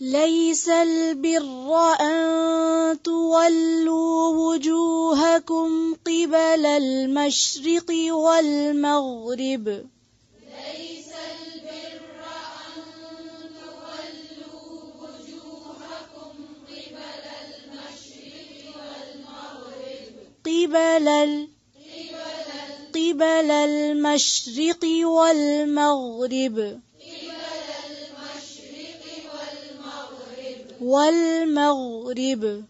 ليس البر أن تولوا وجوهكم قبل المشرق والمغرب ليس البر أن تولوا وجوهكم قبل المشرق والمغرب قبل المشرق والمغرب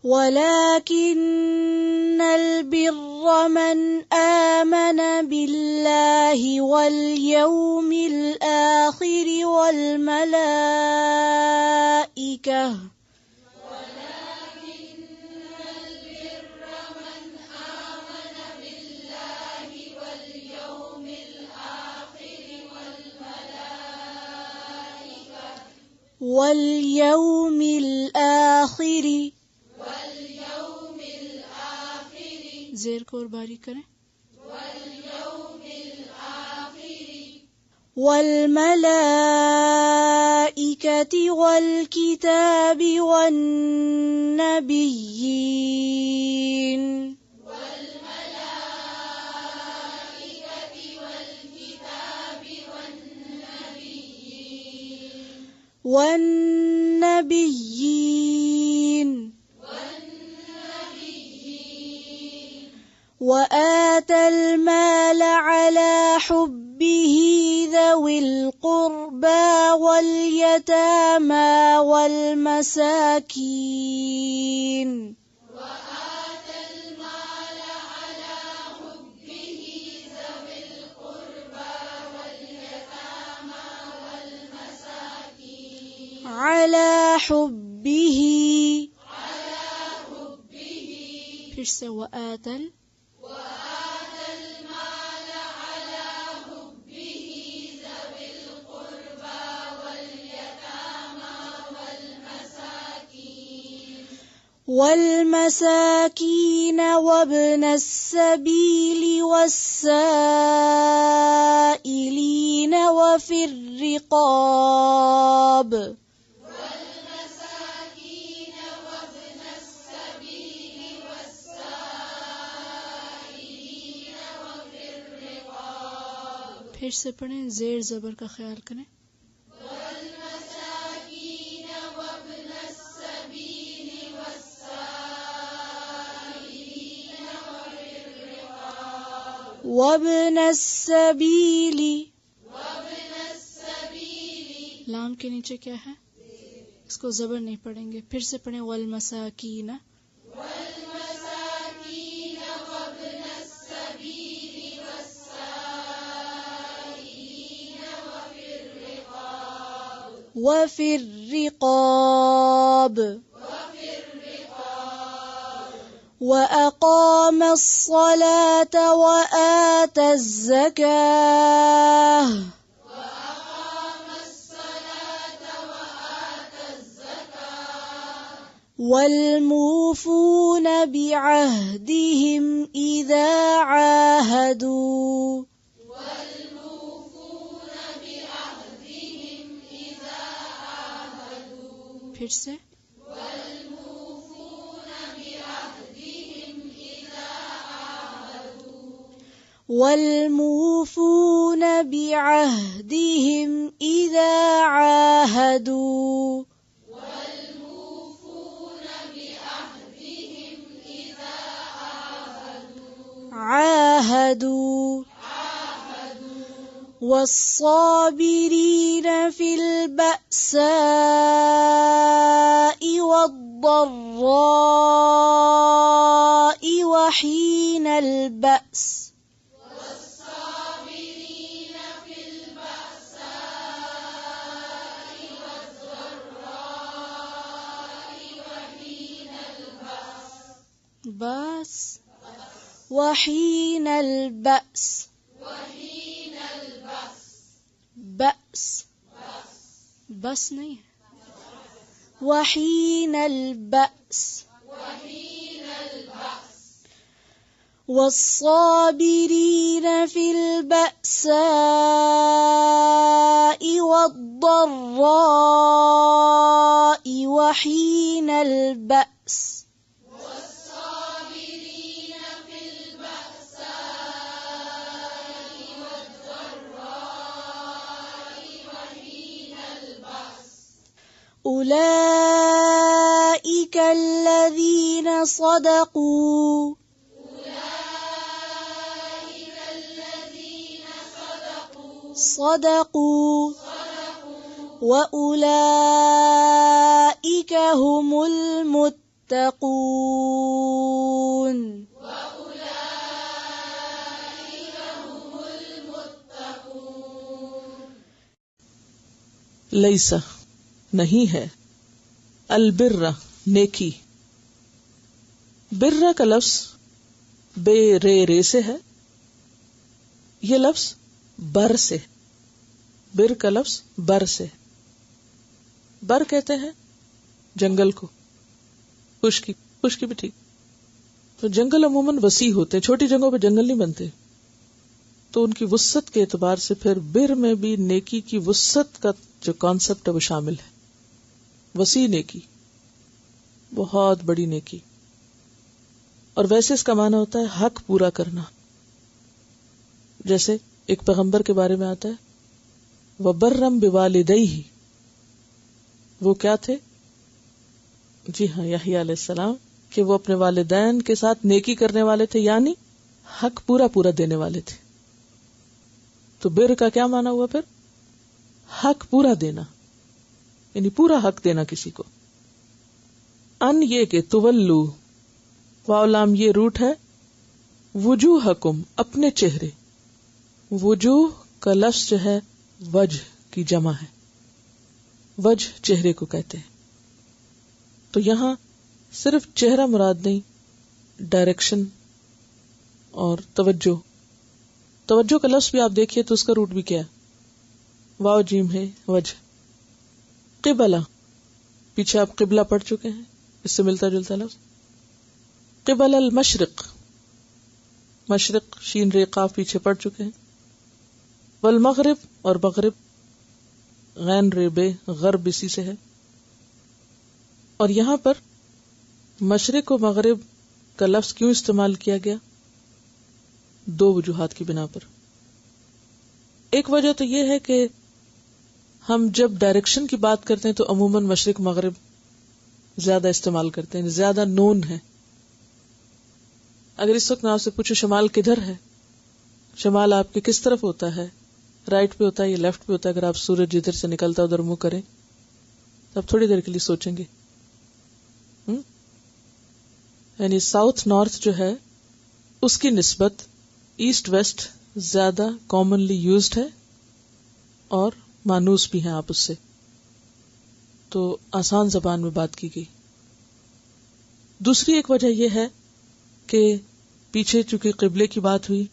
ولكن البر من آمن بالله واليوم الآخر والملائكة واليوم الآخر زیر کو اور باریک کریں والملائكة والكتاب والنبيين وآتى المال على حبه ذوي القربى واليتامى والمساكين على حبه پھر سے وآتى المال على حبه ذوي القربى واليتامى والمساكين وابن السبيل والسائلين وفي الرقاب پھر سے پڑھیں زیر زبر کا خیال کریں والمساکین وابن السبیل والسائلین وفی الرقاب وابن السبیل لام کے نیچے کیا ہے اس کو زبر نہیں پڑھیں گے پھر سے پڑھیں والمساکین وفي الرقاب وأقام الصلاة وآتى الزكاة والموفون بعهدهم إذا عاهدوا پھر سے والموفون بعهدهم إذا عاهدوا والصابرين في البأساء والضراء وحين البأس بس وحين البأس بأس بس نہیں وحين البأس والصابرين في البأساء والضراء وحين البأس والصابرين في البأساء والضراء وحين البأس أولئك الذين صدقوا وأولئك هم المتقون. لیسا نہیں ہے، البر نیکی. بر کا لفظ بے رے سے ہے، یہ لفظ بر سے، بر کا لفظ بر سے. بر کہتے ہیں جنگل کو، خشکی بھی ٹھیک. تو جنگل عموماً وسیع ہوتے ہیں، چھوٹی جگہوں پہ جنگل نہیں بنتے، تو ان کی وسعت کے اعتبار سے پھر بر میں بھی نیکی کی وسعت کا جو کانسیپٹ ہے وہ شامل ہے. وسیع نیکی، بہت بڑی نیکی. اور ویسے اس کا معنی ہوتا ہے حق پورا کرنا. جیسے ایک پیغمبر کے بارے میں آتا ہے وَبَرًّا بِوَالِدَيْهِ، وہ کیا تھے؟ جی ہاں، یحییٰ علیہ السلام، کہ وہ اپنے والدین کے ساتھ نیکی کرنے والے تھے، یعنی حق پورا دینے والے تھے. تو بر کا کیا معنی ہوا پھر؟ حق پورا دینا، یعنی پورا حق دینا کسی کو. ان یہ کہ تولو، واو لام یہ روٹ ہے، وجوہکم اپنے چہرے. وجوہ کا لفظ جو ہے وجہ کی جمع ہے، وجہ چہرے کو کہتے ہیں. تو یہاں صرف چہرہ مراد نہیں، ڈائریکشن اور توجہ. توجہ کا لفظ بھی آپ دیکھیے تو اس کا روٹ بھی کیا ہے؟ واو جیم ہے، وجہ. قبلہ، پیچھے آپ قبلہ پڑھ چکے ہیں، اس سے ملتا جلتا لفظ. قبل المشرق، مشرق شین ر قاف پیچھے پڑھ چکے ہیں. والمغرب، اور مغرب غین ر بے غرب اسی سے ہے. اور یہاں پر مشرق و مغرب کا لفظ کیوں استعمال کیا گیا؟ دو وجوہات کی بنا پر. ایک وجہ تو یہ ہے کہ ہم جب ڈائریکشن کی بات کرتے ہیں تو عموماً مشرق مغرب زیادہ استعمال کرتے ہیں، زیادہ نون ہے. اگر اس وقت میں آپ سے پوچھو شمال کدھر ہے، شمال آپ کے کس طرف ہوتا ہے، رائٹ پہ ہوتا ہے یا لیفٹ پہ ہوتا ہے؟ اگر آپ سورج جدھر سے نکلتا ہے ادھر منہ کریں تو آپ تھوڑی دیر کے لیے سوچیں گے. یعنی ساؤتھ نارتھ جو ہے اس کی نسبت ایسٹ ویسٹ زیادہ کامنلی یوزڈ ہے اور مانوس بھی ہیں آپ اس سے، تو آسان زبان میں بات کی گئی. دوسری ایک وجہ یہ ہے کہ پیچھے چونکہ قبلے کی بات ہوئی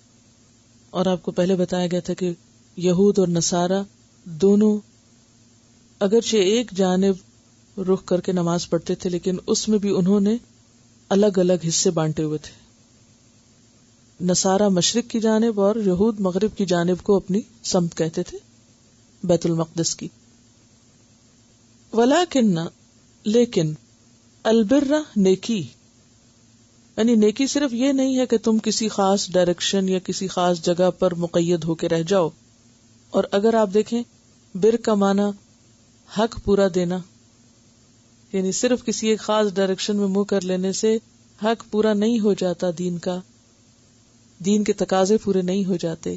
اور آپ کو پہلے بتایا گیا تھا کہ یہود اور نصارہ دونوں اگرچہ ایک جانب رخ کر کے نماز پڑھتے تھے لیکن اس میں بھی انہوں نے الگ الگ حصے بانٹے ہوئے تھے. نصارہ مشرق کی جانب اور یہود مغرب کی جانب کو اپنی سمت کہتے تھے، بیت المقدس کی. ولیکن، لیکن البر نیکی، یعنی نیکی صرف یہ نہیں ہے کہ تم کسی خاص ڈائریکشن یا کسی خاص جگہ پر مقید ہو کے رہ جاؤ. اور اگر آپ دیکھیں بر کا معنی حق پورا دینا، یعنی صرف کسی ایک خاص ڈائریکشن میں منہ کر لینے سے حق پورا نہیں ہو جاتا، دین کا، دین کے تقاضے پورے نہیں ہو جاتے.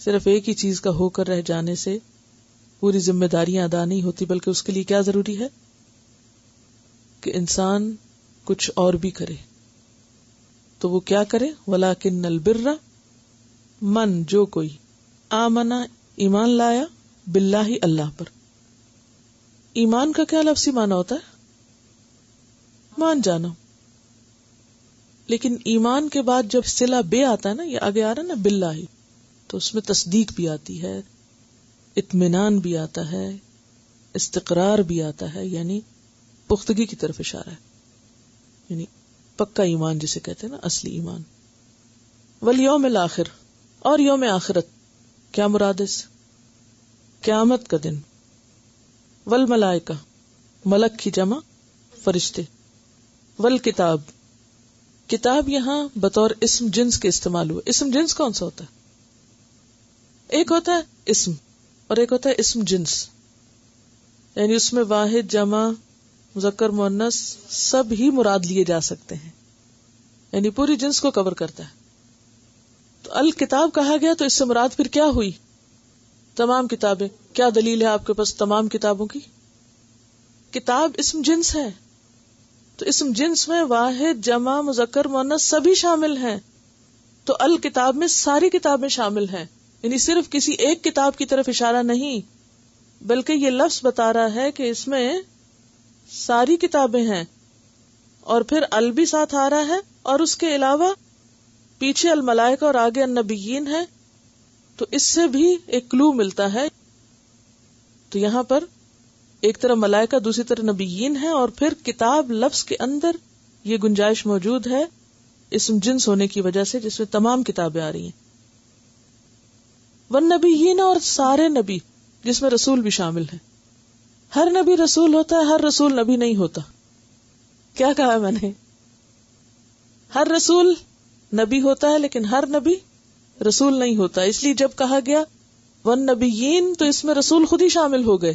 صرف ایک ہی چیز کا ہو کر رہ جانے سے پوری ذمہ داریاں ادا نہیں ہوتی، بلکہ اس کے لیے کیا ضروری ہے کہ انسان کچھ اور بھی کرے. تو وہ کیا کرے؟ وَلَٰكِنَّ الْبِرَّ، من جو کوئی، آمنا ایمان لایا، باللہ اللہ پر. ایمان کا کیا لفظی معنی ہوتا ہے؟ مان جانا. لیکن ایمان کے بعد جب صلہ بے آتا ہے نا، یہ آگے آ رہا ہے نا باللہ، تو اس میں تصدیق بھی آتی ہے، اطمینان بھی آتا ہے، استقرار بھی آتا ہے، یعنی پختگی کی طرف اشارہ ہے، یعنی پکا ایمان جسے کہتے ہیں نا، اصلی ایمان. والیوم الآخر، اور یوم آخرت. کیا مراد ہے؟ قیامت کا دن. والملائکہ ملک کی جمع فرشتے. والکتاب کتاب یہاں بطور اسم جنس کے استعمال ہوئے. اسم جنس کون سا ہوتا ہے؟ ایک ہوتا ہے اسم اور ایک ہوتا ہے اسم جنس، یعنی اس میں واحد جمع مذکر مؤنث سب ہی مراد لیے جا سکتے ہیں، یعنی پوری جنس کو کور کرتا ہے. تو الکتاب کہا گیا تو اس سے مراد پھر کیا ہوئی؟ تمام کتابیں. کیا دلیل ہے آپ کے پاس تمام کتابوں کی؟ کتاب اسم جنس ہے، تو اسم جنس میں واحد جمع مذکر مؤنث سبھی شامل ہیں. تو الکتاب میں ساری کتابیں شامل ہیں، یعنی صرف کسی ایک کتاب کی طرف اشارہ نہیں، بلکہ یہ لفظ بتا رہا ہے کہ اس میں ساری کتابیں ہیں. اور پھر ال بھی ساتھ آ رہا ہے، اور اس کے علاوہ پیچھے الملائکہ اور آگے النبیین ہے، تو اس سے بھی ایک کلو ملتا ہے. تو یہاں پر ایک طرف ملائکہ دوسری طرف نبیین ہے، اور پھر کتاب لفظ کے اندر یہ گنجائش موجود ہے اسم جنس ہونے کی وجہ سے، جس میں تمام کتابیں آ رہی ہیں. والنبیین اور سارے نبی، جس میں رسول بھی شامل ہے. ہر نبی رسول ہوتا ہے، ہر رسول نبی نہیں ہوتا. کیا کہا میں نے؟ ہر رسول نبی ہوتا ہے لیکن ہر نبی رسول نہیں ہوتا. اس لیے جب کہا گیا والنبیین تو اس میں رسول خود ہی شامل ہو گئے.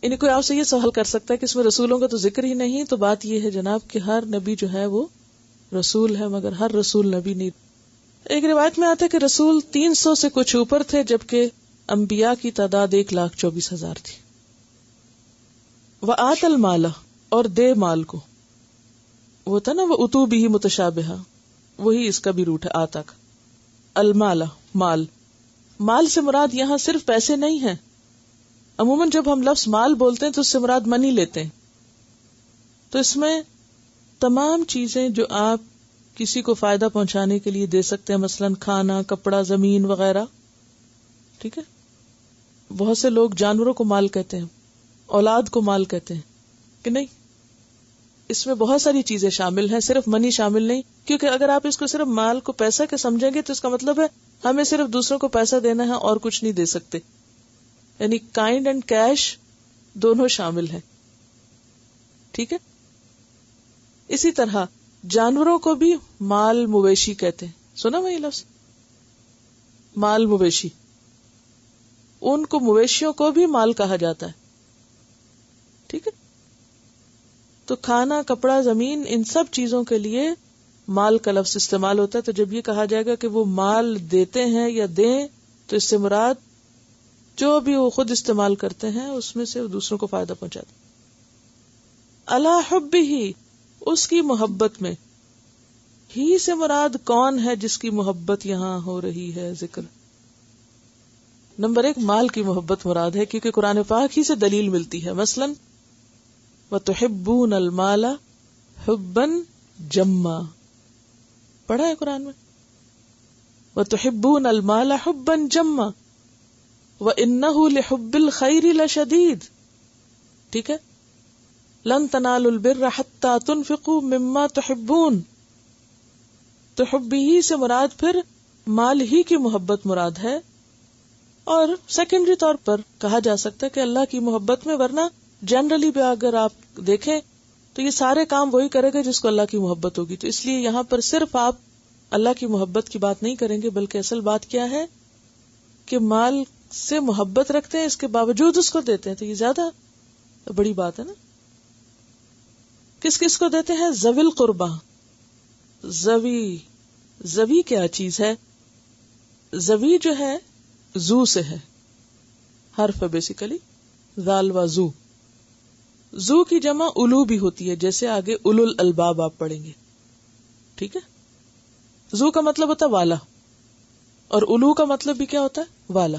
یعنی کوئی آپ سے یہ سوال کر سکتا ہے کہ اس میں رسولوں کا تو ذکر ہی نہیں، تو بات یہ ہے جناب کہ ہر نبی جو ہے وہ رسول ہے، مگر ہر رسول نبی نہیں. ایک روایت میں آتا ہے کہ رسول 300 سے کچھ اوپر تھے، جبکہ انبیاء کی تعداد 1,24,000 تھی. وآت المال اور دے مال کو، وہ تھا نا وہ اتو بھی متشابہہ، وہی اس کا بھی روٹ ہے آتا کا. المال مال، مال سے مراد یہاں صرف پیسے نہیں ہیں. عموماً جب ہم لفظ مال بولتے ہیں تو اس سے مراد منی لیتے ہیں، تو اس میں تمام چیزیں جو آپ کسی کو فائدہ پہنچانے کے لیے دے سکتے ہیں، مثلاً کھانا، کپڑا، زمین وغیرہ. ٹھیک ہے. بہت سے لوگ جانوروں کو مال کہتے ہیں، اولاد کو مال کہتے ہیں کہ نہیں. اس میں بہت ساری چیزیں شامل ہیں، صرف منی شامل نہیں. کیونکہ اگر آپ اس کو صرف مال کو پیسہ کے سمجھیں گے تو اس کا مطلب ہے ہمیں صرف دوسروں کو پیسہ دینا ہے اور کچھ نہیں دے سکتے. یعنی کائنڈ اینڈ کیش دونوں شامل ہیں. ٹھیک ہے. اسی طرح جانوروں کو بھی مال مویشی کہتے ہیں. سنا میں یہ لفظ مال مویشی؟ ان کو مویشیوں کو بھی مال کہا جاتا ہے. ٹھیک ہے. تو کھانا، کپڑا، زمین، ان سب چیزوں کے لیے مال کا لفظ استعمال ہوتا ہے. تو جب یہ کہا جائے گا کہ وہ مال دیتے ہیں یا دیں، تو اس سے مراد جو بھی وہ خود استعمال کرتے ہیں اس میں سے دوسروں کو فائدہ پہنچاتے. علی حبہ، اس کی محبت میں. ہی سے مراد کون ہے جس کی محبت یہاں ہو رہی ہے ذکر؟ نمبر 1 مال کی محبت مراد ہے، کیونکہ قرآن پاک ہی سے دلیل ملتی ہے. مثلا وَتُحِبُّونَ الْمَالَ حُبًّا جَمًّا، پڑھا ہے قرآن میں وَتُحِبُّونَ الْمَالَ حُبًّا جَمًّا وَإِنَّهُ لِحُبِّ الْخَيْرِ لَشَدِيدٌ. ٹھیک ہے. لَن تَنَالُوا الْبِرَّ حَتَّى تُنْفِقُوا مِمَّا تُحِبُّونَ. تو حبی سے مراد پھر مال ہی کی محبت مراد ہے. اور سیکنڈری طور پر کہا جا سکتا ہے کہ اللہ کی محبت میں، ورنہ جنرلی بھی اگر آپ دیکھیں تو یہ سارے کام وہی کرے گا جس کو اللہ کی محبت ہوگی. تو اس لیے یہاں پر صرف آپ اللہ کی محبت کی بات نہیں کریں گے، بلکہ اصل بات کیا ہے کہ مال سے محبت رکھتے ہیں، اس کے باوجود اس کو دیتے ہیں. تو یہ زیادہ بڑی بات ہے نا. کس کس کو دیتے ہیں؟ ذوی القربہ. زوی کیا چیز ہے؟ زوی جو ہے زو سے ہے، حرف ہے بیسیکلی ذال و زو. زو کی جمع الو بھی ہوتی ہے، جیسے آگے اولو الالباب آپ پڑھیں گے. ٹھیک ہے. زو کا مطلب ہوتا ہے والا، اور الو کا مطلب بھی کیا ہوتا ہے؟ والا.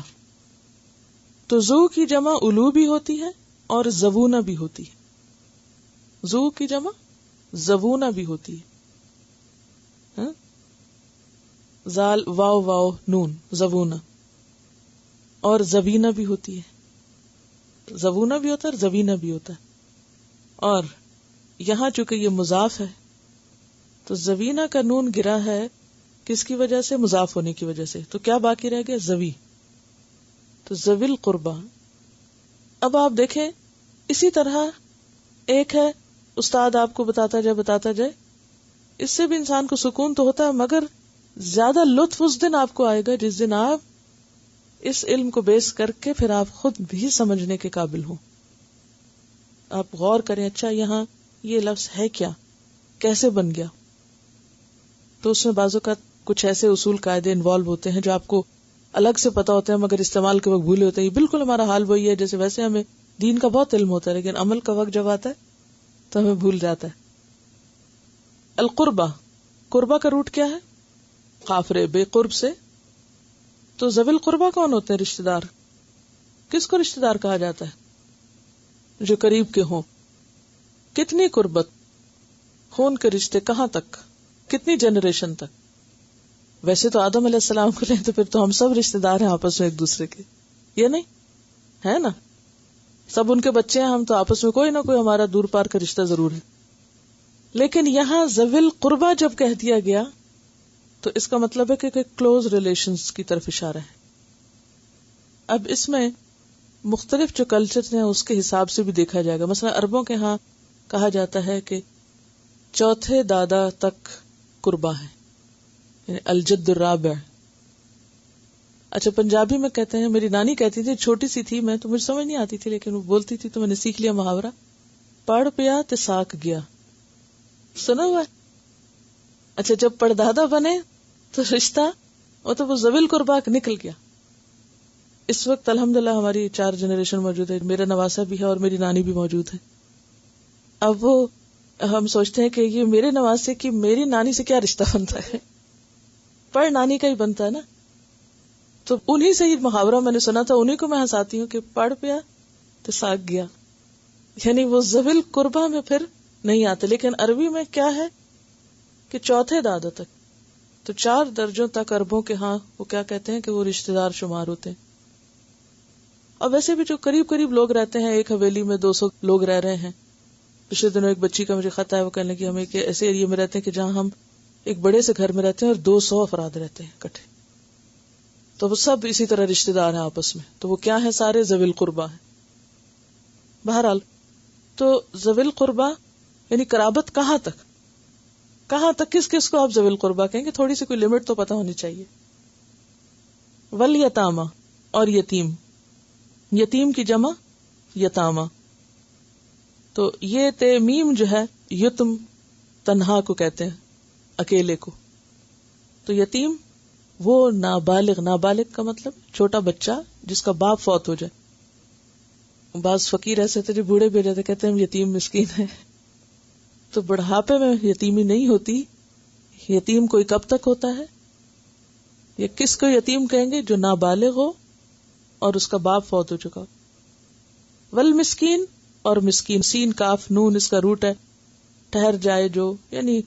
تو زو کی جمع الو بھی ہوتی ہے اور زوونہ بھی ہوتی ہے. زو کی جمع زوونہ بھی ہوتی ہے. زال واو واو نون زوونہ. اور زوینہ بھی ہوتی ہے، زوونہ بھی ہوتا ہے اور زوینہ بھی ہوتا ہے. اور یہاں چونکہ یہ مضاف ہے تو زوینہ کا نون گرا ہے کس کی وجہ سے؟ مضاف ہونے کی وجہ سے. تو کیا باقی رہ گیا؟ زوی. تو ذوی القربہ. اب آپ دیکھیں اسی طرح ایک ہے استاد آپ کو بتاتا جائے, اس سے بھی انسان کو سکون تو ہوتا ہے, مگر زیادہ لطف اس دن آپ کو آئے گا جس دن آپ اس علم کو بیس کر کے پھر آپ خود بھی سمجھنے کے قابل ہوں. آپ غور کریں, اچھا یہاں یہ لفظ ہے کیا, کیسے بن گیا. تو اس میں بعض اوقات کچھ ایسے اصول قاعدے انوالو ہوتے ہیں جو آپ کو الگ سے پتا ہوتے ہیں مگر استعمال کے وقت بھولے ہوتے ہیں. بالکل ہمارا حال وہی ہے جیسے ویسے ہمیں دین کا بہت علم ہوتا ہے لیکن عمل کا وقت جب آتا ہے تو ہمیں بھول جاتا ہے. القربہ, قربہ کا روٹ کیا ہے؟ قافرے, بے قرب سے. تو ذوی القربہ کون ہوتے ہیں؟ رشتہ دار. کس کو رشتہ دار کہا جاتا ہے؟ جو قریب کے ہوں. کتنی قربت, خون کے رشتے کہاں تک, کتنی جنریشن تک؟ ویسے تو آدم علیہ السلام کو لیں تو پھر تو ہم سب رشتہ دار ہیں آپس میں ایک دوسرے کے, یہ نہیں ہے نا؟ سب ان کے بچے ہیں, ہم تو آپس میں کوئی نہ کوئی ہمارا دور پار کا رشتہ ضرور ہے. لیکن یہاں ذوی القربہ جب کہہ دیا گیا تو اس کا مطلب ہے کہ کلوز ریلیشنز کی طرف اشارہ ہے. اب اس میں مختلف جو کلچر ہیں اس کے حساب سے بھی دیکھا جائے گا. مثلا عربوں کے ہاں کہا جاتا ہے کہ چوتھے دادا تک قربا ہے, یعنی الجد الرابع. اچھا پنجابی میں کہتے ہیں, میری نانی کہتی تھی, چھوٹی سی تھی میں تو مجھے سمجھ نہیں آتی تھی لیکن وہ بولتی تھی تو میں نے سیکھ لیا محاورہ, پڑھ پیا تے ساک گیا. سنا ہوا ہے؟ اچھا جب پردادا بنے تو رشتہ وہ ذوی القربہ نکل گیا. اس وقت الحمدللہ ہماری 4 جنریشن موجود ہے, میرا نواسا بھی ہے اور میری نانی بھی موجود ہے. اب وہ ہم سوچتے ہیں کہ یہ میرے نواسے کی میری نانی سے کیا رشتہ بنتا ہے, پر نانی کا ہی بنتا ہے نا. تو انہی سے ہی محاورہ میں نے سنا تھا, انہی کو میں ہنساتی ہوں کہ پڑھ پیا تو ساگ گیا, یعنی وہ ذوی القربہ میں پھر نہیں آتے. لیکن عربی میں کیا ہے کہ چوتھے دادا تک, تو 4 درجوں تک عربوں کے ہاں وہ کیا کہتے ہیں کہ وہ رشتہ دار شمار ہوتے ہیں. اور ویسے بھی جو قریب قریب لوگ رہتے ہیں, ایک حویلی میں 200 لوگ رہ رہے ہیں. پچھلے دنوں ایک بچی کا مجھے خط آیا, وہ کہنے لگی ہم ایک ایسے ایریے میں رہتے ہیں کہ جہاں ہم ایک بڑے سے گھر میں رہتے ہیں اور 200 افراد رہتے ہیں اکٹھے, تو وہ سب اسی طرح رشتہ دار ہیں آپس میں. تو وہ کیا ہے؟ سارے ذوی القربہ ہیں. بہرحال تو ذوی القربہ یعنی قرابت کہاں تک, کہاں تک, کس کس کو آپ ذوی القربہ کہیں گے؟ تھوڑی سی کوئی لمٹ تو پتہ ہونی چاہیے. والیتامہ, اور یتیم. یتیم کی جمع یتامہ. تو یہ تیمیم جو ہے یتم تنہا کو کہتے ہیں, اکیلے کو. تو یتیم وہ نابالغ, نابالغ کا مطلب چھوٹا بچہ جس کا باپ فوت ہو جائے. بعض فقیر ایسے تھے جو بوڑھے بھی رہتے کہتے ہیں ہم یتیم مسکین ہیں. تو بڑھاپے میں یتیمی نہیں ہوتی. یتیم کوئی کب تک ہوتا ہے, یا کس کو یتیم کہیں گے؟ جو نابالغ ہو اور اس کا باپ فوت ہو چکا. والمسکین, اور مسکین, سین کاف نون اس کا روٹ ہے, ٹھہر جائے جو, یعنی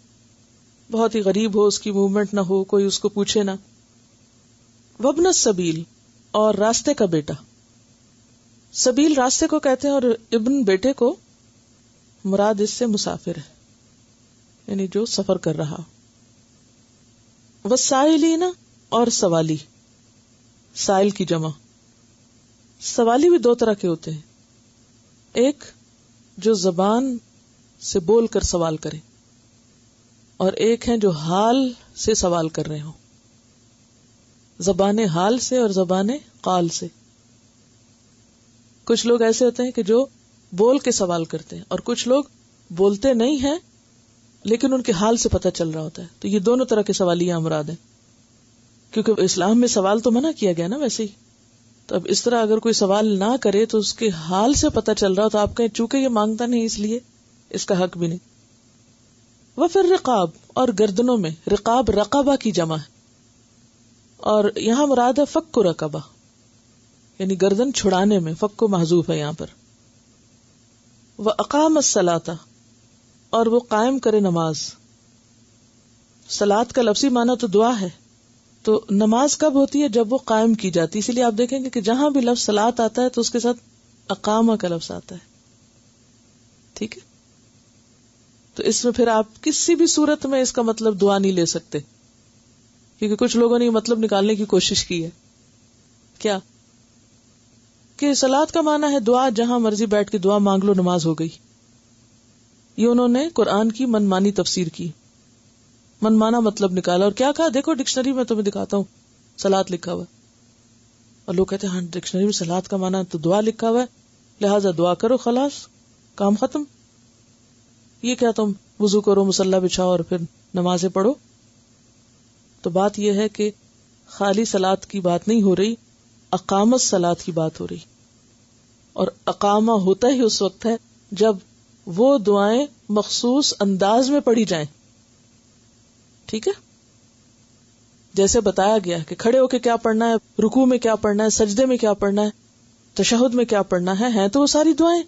بہت ہی غریب ہو, اس کی موومنٹ نہ ہو, کوئی اس کو پوچھے نہ. وابن السبیل, اور راستے کا بیٹا. سبیل راستے کو کہتے ہیں اور ابن بیٹے کو, مراد اس سے مسافر ہے یعنی جو سفر کر رہا. والسائلین, اور سوالی. سائل کی جمع. سوالی بھی 2 طرح کے ہوتے ہیں, ایک جو زبان سے بول کر سوال کرے, اور ایک ہیں جو حال سے سوال کر رہے ہوں. زبان حال سے اور زبان قال سے. کچھ لوگ ایسے ہوتے ہیں کہ جو بول کے سوال کرتے ہیں, اور کچھ لوگ بولتے نہیں ہیں لیکن ان کے حال سے پتہ چل رہا ہوتا ہے. تو یہ دونوں طرح کے سوالیاں مراد ہیں, کیونکہ اسلام میں سوال تو منع کیا گیا نا ویسے ہی. تو اب اس طرح اگر کوئی سوال نہ کرے تو اس کے حال سے پتہ چل رہا ہو تو آپ کہیں چونکہ یہ مانگتا نہیں اس لیے اس کا حق بھی نہیں. وفر رقاب, اور گردنوں میں. رقاب رقبہ کی جمع ہے, اور یہاں مراد ہے فک رقبہ یعنی گردن چھڑانے میں. فک کو محذوف ہے یہاں پر. وَأَقَامَ الصَّلَاةَ, اور وہ قائم کرے نماز. صلاۃ کا لفظی معنی تو دعا ہے, تو نماز کب ہوتی ہے؟ جب وہ قائم کی جاتی. اسی لیے آپ دیکھیں گے کہ جہاں بھی لفظ صلاۃ آتا ہے تو اس کے ساتھ اقامہ کا لفظ آتا ہے. ٹھیک ہے, تو اس میں پھر آپ کسی بھی صورت میں اس کا مطلب دعا نہیں لے سکتے, کیونکہ کچھ لوگوں نے یہ مطلب نکالنے کی کوشش کی ہے. کیا کہ صلاۃ کا معنی ہے دعا، جہاں مرضی بیٹھ کے دعا مانگ لو نماز ہو گئی. یہ انہوں نے قرآن کی منمانی تفسیر کی، منمانا مطلب نکالا اور کیا کہا، دیکھو ڈکشنری میں تمہیں دکھاتا ہوں صلاۃ لکھا ہوا ہے. اور لوگ کہتے ہیں ہاں ڈکشنری میں صلاۃ کا معنی تو دعا لکھا ہوا ہے، لہٰذا دعا کرو خلاص کام ختم. یہ کیا تم وضو کرو مصلی بچھاؤ اور پھر نمازیں پڑھو؟ تو بات یہ ہے کہ خالی صلاۃ کی بات نہیں ہو رہی، اقامت صلاۃ کی بات ہو رہی. اور اقامہ ہوتا ہی اس وقت ہے جب وہ دعائیں مخصوص انداز میں پڑھی جائیں. ٹھیک ہے، جیسے بتایا گیا کہ کھڑے ہو کے کیا پڑھنا ہے، رکوع میں کیا پڑھنا ہے، سجدے میں کیا پڑھنا ہے، تشہد میں کیا پڑھنا ہے. ہیں تو وہ ساری دعائیں.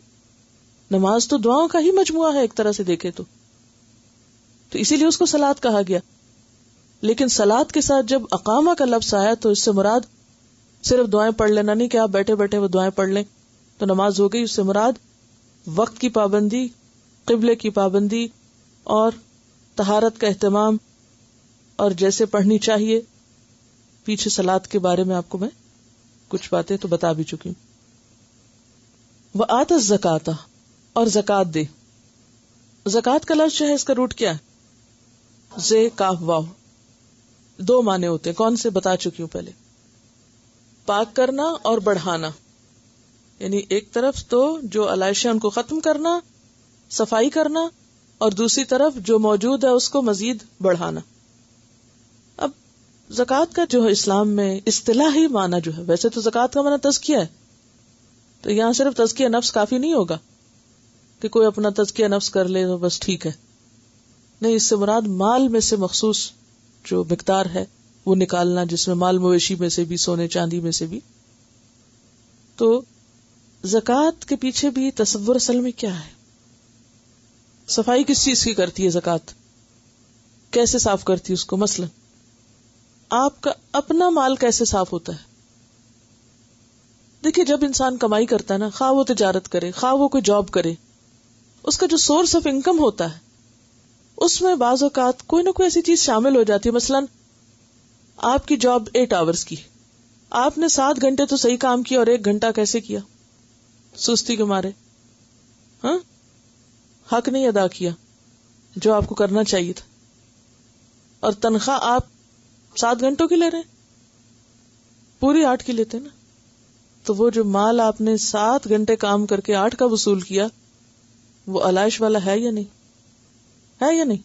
نماز تو دعاؤں کا ہی مجموعہ ہے ایک طرح سے دیکھے تو اسی لیے اس کو صلاۃ کہا گیا. لیکن صلاۃ کے ساتھ جب اقامہ کا لفظ آیا تو اس سے مراد صرف دعائیں پڑھ لینا نہیں کہ آپ بیٹھے بیٹھے وہ دعائیں پڑھ لیں تو نماز ہو گئی. اس سے مراد وقت کی پابندی، قبلے کی پابندی اور طہارت کا اہتمام، اور جیسے پڑھنی چاہیے. پیچھے صلاۃ کے بارے میں آپ کو میں کچھ باتیں تو بتا بھی چکی ہوں. وآت الزکاۃ، اور زکوٰۃ دے. زکوٰۃ کا لفظ جو ہے اس کا روٹ کیا ہے؟ زے کاف واو. دو معنی ہوتے ہیں، کون سے بتا چکی ہوں پہلے. پاک کرنا اور بڑھانا، یعنی ایک طرف تو جو علائش ہے ان کو ختم کرنا، صفائی کرنا، اور دوسری طرف جو موجود ہے اس کو مزید بڑھانا. اب زکوٰۃ کا جو ہے اسلام میں اصطلاحی معنی جو ہے، ویسے تو زکوٰۃ کا معنی تزکیہ ہے، تو یہاں صرف تزکیہ نفس کافی نہیں ہوگا کہ کوئی اپنا تزکیہ نفس کر لے تو بس ٹھیک ہے. نہیں، اس سے مراد مال میں سے مخصوص جو مقدار ہے وہ نکالنا، جس میں مال مویشی میں سے بھی، سونے چاندی میں سے بھی. تو زکوٰۃ کے پیچھے بھی تصور اصل میں کیا ہے؟ صفائی کس چیز کی کرتی ہے زکوٰۃ؟ کیسے صاف کرتی ہے اس کو؟ مثلا آپ کا اپنا مال کیسے صاف ہوتا ہے؟ دیکھیے، جب انسان کمائی کرتا ہے نا، خواہ وہ تجارت کرے، خواہ وہ کوئی جاب کرے، اس کا جو سورس آف انکم ہوتا ہے اس میں بعض اوقات کوئی نہ کوئی ایسی چیز شامل ہو جاتی ہے. مثلا آپ کی جاب 8 آورز کی، آپ نے 7 گھنٹے تو صحیح کام کیا اور 1 گھنٹہ کیسے کیا؟ سستی کے مارے. ہاں، حق نہیں ادا کیا جو آپ کو کرنا چاہیے تھا. اور تنخواہ آپ 7 گھنٹوں کی لے رہے ہیں، پوری 8 کی لیتے نا. تو وہ جو مال آپ نے 7 گھنٹے کام کر کے 8 کا وصول کیا، وہ علائش والا ہے یا نہیں؟ ہے یا نہیں؟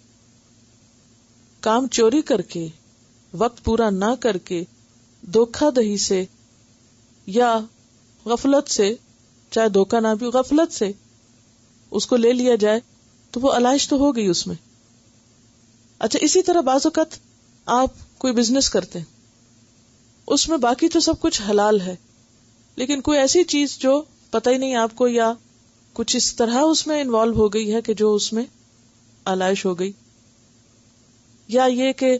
کام چوری کر کے، وقت پورا نہ کر کے، دھوکہ دہی سے یا غفلت سے، چاہے دھوکہ نہ بھی، غفلت سے اس کو لے لیا جائے تو وہ علائش تو ہو گئی اس میں. اچھا، اسی طرح بعض اوقات آپ کوئی بزنس کرتے ہیں، اس میں باقی تو سب کچھ حلال ہے، لیکن کوئی ایسی چیز جو پتہ ہی نہیں آپ کو، یا کچھ اس طرح اس میں انوالو ہو گئی ہے کہ جو اس میں علائش ہو گئی. یا یہ کہ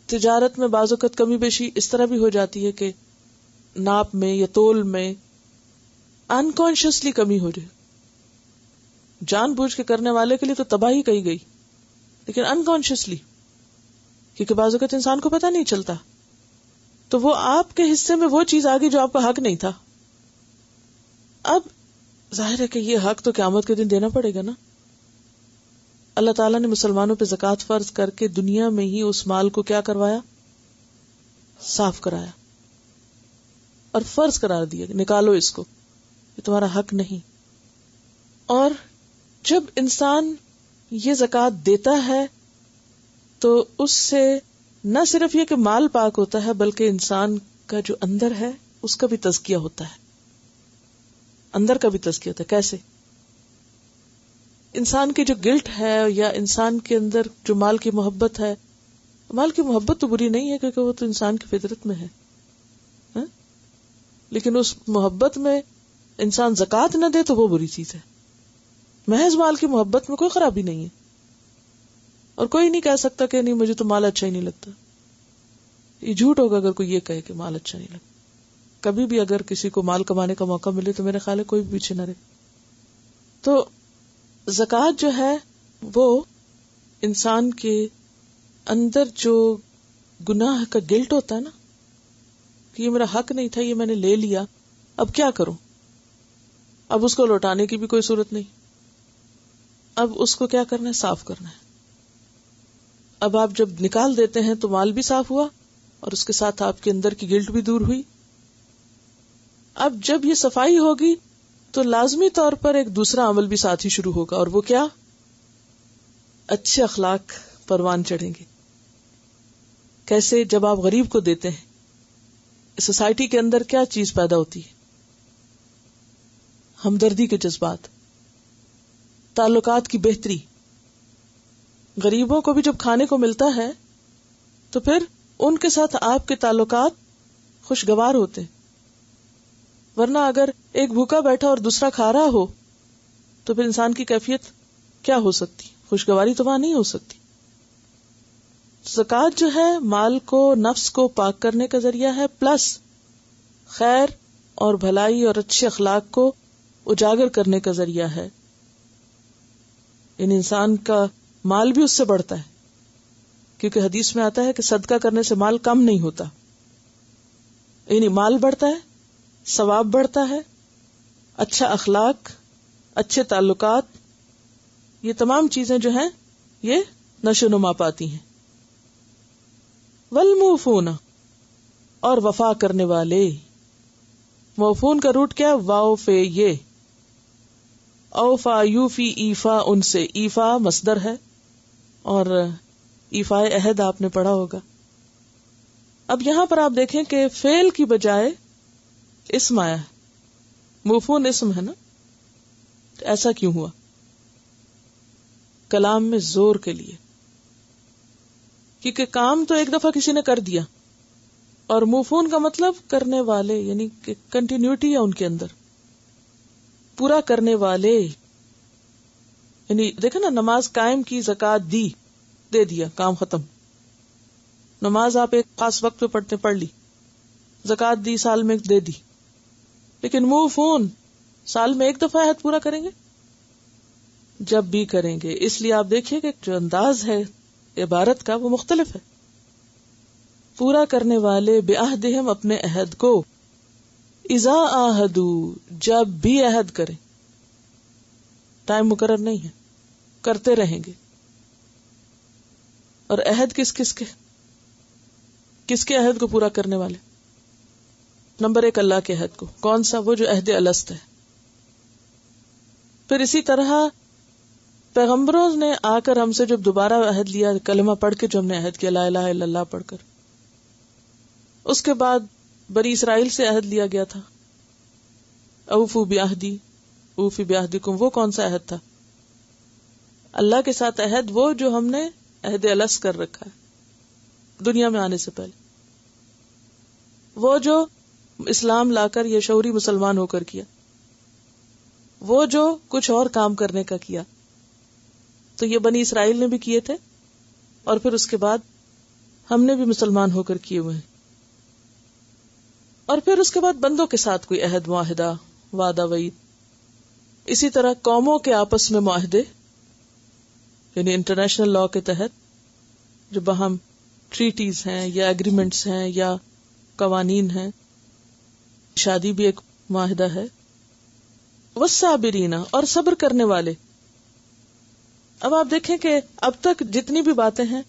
تجارت میں بعض اوقات کمی بیشی اس طرح بھی ہو جاتی ہے کہ ناپ میں یا تول میں انکانشیسلی کمی ہو جائے. جان بوجھ کے کرنے والے کے لیے تو تباہی کہی گئی، لیکن انکانشیسلی، کیونکہ بعض اوقات انسان کو پتہ نہیں چلتا، تو وہ آپ کے حصے میں وہ چیز آ گئی جو آپ کا حق نہیں تھا. اب ظاہر ہے کہ یہ حق تو قیامت کے دن دینا پڑے گا نا. اللہ تعالیٰ نے مسلمانوں پہ زکوٰۃ فرض کر کے دنیا میں ہی اس مال کو کیا کروایا؟ صاف کرایا اور فرض قرار دیا، نکالو اس کو، یہ تمہارا حق نہیں. اور جب انسان یہ زکوٰۃ دیتا ہے تو اس سے نہ صرف یہ کہ مال پاک ہوتا ہے، بلکہ انسان کا جو اندر ہے اس کا بھی تزکیہ ہوتا ہے. اندر کا بھی تزکیہ ہوتا ہے. کیسے؟ انسان کی جو گلٹ ہے یا انسان کے اندر جو مال کی محبت ہے، مال کی محبت تو بری نہیں ہے کیونکہ وہ تو انسان کی فطرت میں ہے، لیکن اس محبت میں انسان زکوٰۃ نہ دے تو وہ بری چیز ہے. محض مال کی محبت میں کوئی خرابی نہیں ہے، اور کوئی نہیں کہہ سکتا کہ نہیں مجھے تو مال اچھا ہی نہیں لگتا. یہ جھوٹ ہوگا اگر کوئی یہ کہے کہ مال اچھا نہیں لگتا. کبھی بھی اگر کسی کو مال کمانے کا موقع ملے تو میرے خیال ہے کوئی بھی پیچھے نہ رہے. تو زکوٰۃ جو ہے وہ انسان کے اندر جو گناہ کا گلٹ ہوتا ہے نا کہ یہ میرا حق نہیں تھا، یہ میں نے لے لیا، اب کیا کروں، اب اس کو لوٹانے کی بھی کوئی صورت نہیں. اب اس کو کیا کرنا ہے؟ صاف کرنا ہے. اب آپ جب نکال دیتے ہیں تو مال بھی صاف ہوا اور اس کے ساتھ آپ کے اندر کی گلٹ بھی دور ہوئی. اب جب یہ صفائی ہوگی تو لازمی طور پر ایک دوسرا عمل بھی ساتھ ہی شروع ہوگا, اور وہ کیا؟ اچھے اخلاق پروان چڑھیں گے. کیسے؟ جب آپ غریب کو دیتے ہیں, سوسائٹی کے اندر کیا چیز پیدا ہوتی ہے؟ ہمدردی کے جذبات, تعلقات کی بہتری. غریبوں کو بھی جب کھانے کو ملتا ہے تو پھر ان کے ساتھ آپ کے تعلقات خوشگوار ہوتے ہیں. ورنہ اگر ایک بھوکا بیٹھا اور دوسرا کھا رہا ہو تو پھر انسان کی کیفیت کیا ہو سکتی؟ خوشگواری تو وہاں نہیں ہو سکتی. زکوٰۃ جو ہے مال کو, نفس کو پاک کرنے کا ذریعہ ہے, پلس خیر اور بھلائی اور اچھے اخلاق کو اجاگر کرنے کا ذریعہ ہے. یعنی انسان کا مال بھی اس سے بڑھتا ہے, کیونکہ حدیث میں آتا ہے کہ صدقہ کرنے سے مال کم نہیں ہوتا. یعنی مال بڑھتا ہے, ثواب بڑھتا ہے, اچھا اخلاق, اچھے تعلقات, یہ تمام چیزیں جو ہیں یہ نشو نما پاتی ہیں. والموفون, اور وفا کرنے والے. موفون کا روٹ کیا؟ واو فے یہ. اوفا یوفی ایفا, ان سے. ایفا مصدر ہے اور ایفا عہد آپ نے پڑھا ہوگا. اب یہاں پر آپ دیکھیں کہ فعل کی بجائے اسم آیا ہے. موفون اسم ہے نا, ایسا کیوں ہوا؟ کلام میں زور کے لیے, کیونکہ کام تو ایک دفعہ کسی نے کر دیا, اور موفون کا مطلب کرنے والے, یعنی کہ کنٹینیوٹی ہے ان کے اندر, پورا کرنے والے. یعنی دیکھیں نا, نماز قائم کی, زکوٰۃ دی, دے دیا, کام ختم. نماز آپ ایک خاص وقت پہ پڑھتے, پڑھ لی. زکوٰۃ دی, سال میں دے دی. لیکن موفون سال میں ایک دفعہ عہد پورا کریں گے؟ جب بھی کریں گے. اس لیے آپ دیکھیے کہ جو انداز ہے عبارت کا وہ مختلف ہے. پورا کرنے والے بعہدہم, اپنے عہد کو. اذا عاہدوا, جب بھی عہد کریں. ٹائم مقرر نہیں ہے, کرتے رہیں گے. اور عہد کس کے عہد کو پورا کرنے والے؟ نمبر 1 اللہ کے عہد کو. کون سا؟ وہ جو عہد الست ہے. پھر اسی طرح پیغمبروں نے آ کر ہم سے جب دوبارہ عہد لیا, کلمہ پڑھ کے جو ہم نے عہد کیا, لا الہ الا اللہ پڑھ کر, اس کے بعد بنی اسرائیل سے عہد لیا گیا تھا, اوفوا بعہدی اوفی بعہدکم. وہ کون سا عہد تھا؟ اللہ کے ساتھ عہد, وہ جو ہم نے عہد الست کر رکھا ہے دنیا میں آنے سے پہلے. وہ جو اسلام لا کر یا شعوری مسلمان ہو کر کیا, وہ جو کچھ اور کام کرنے کا کیا. تو یہ بنی اسرائیل نے بھی کیے تھے, اور پھر اس کے بعد ہم نے بھی مسلمان ہو کر کیے ہوئے ہیں. اور پھر اس کے بعد بندوں کے ساتھ کوئی عہد, معاہدہ, وعدہ, وعید. اسی طرح قوموں کے آپس میں معاہدے, یعنی انٹرنیشنل لا کے تحت جو باہم ٹریٹیز ہیں یا ایگریمنٹس ہیں یا قوانین ہیں. شادی بھی ایک معاہدہ ہے. والصابرین, اور صبر کرنے والے. اب آپ دیکھیں کہ اب تک جتنی بھی باتیں ہیں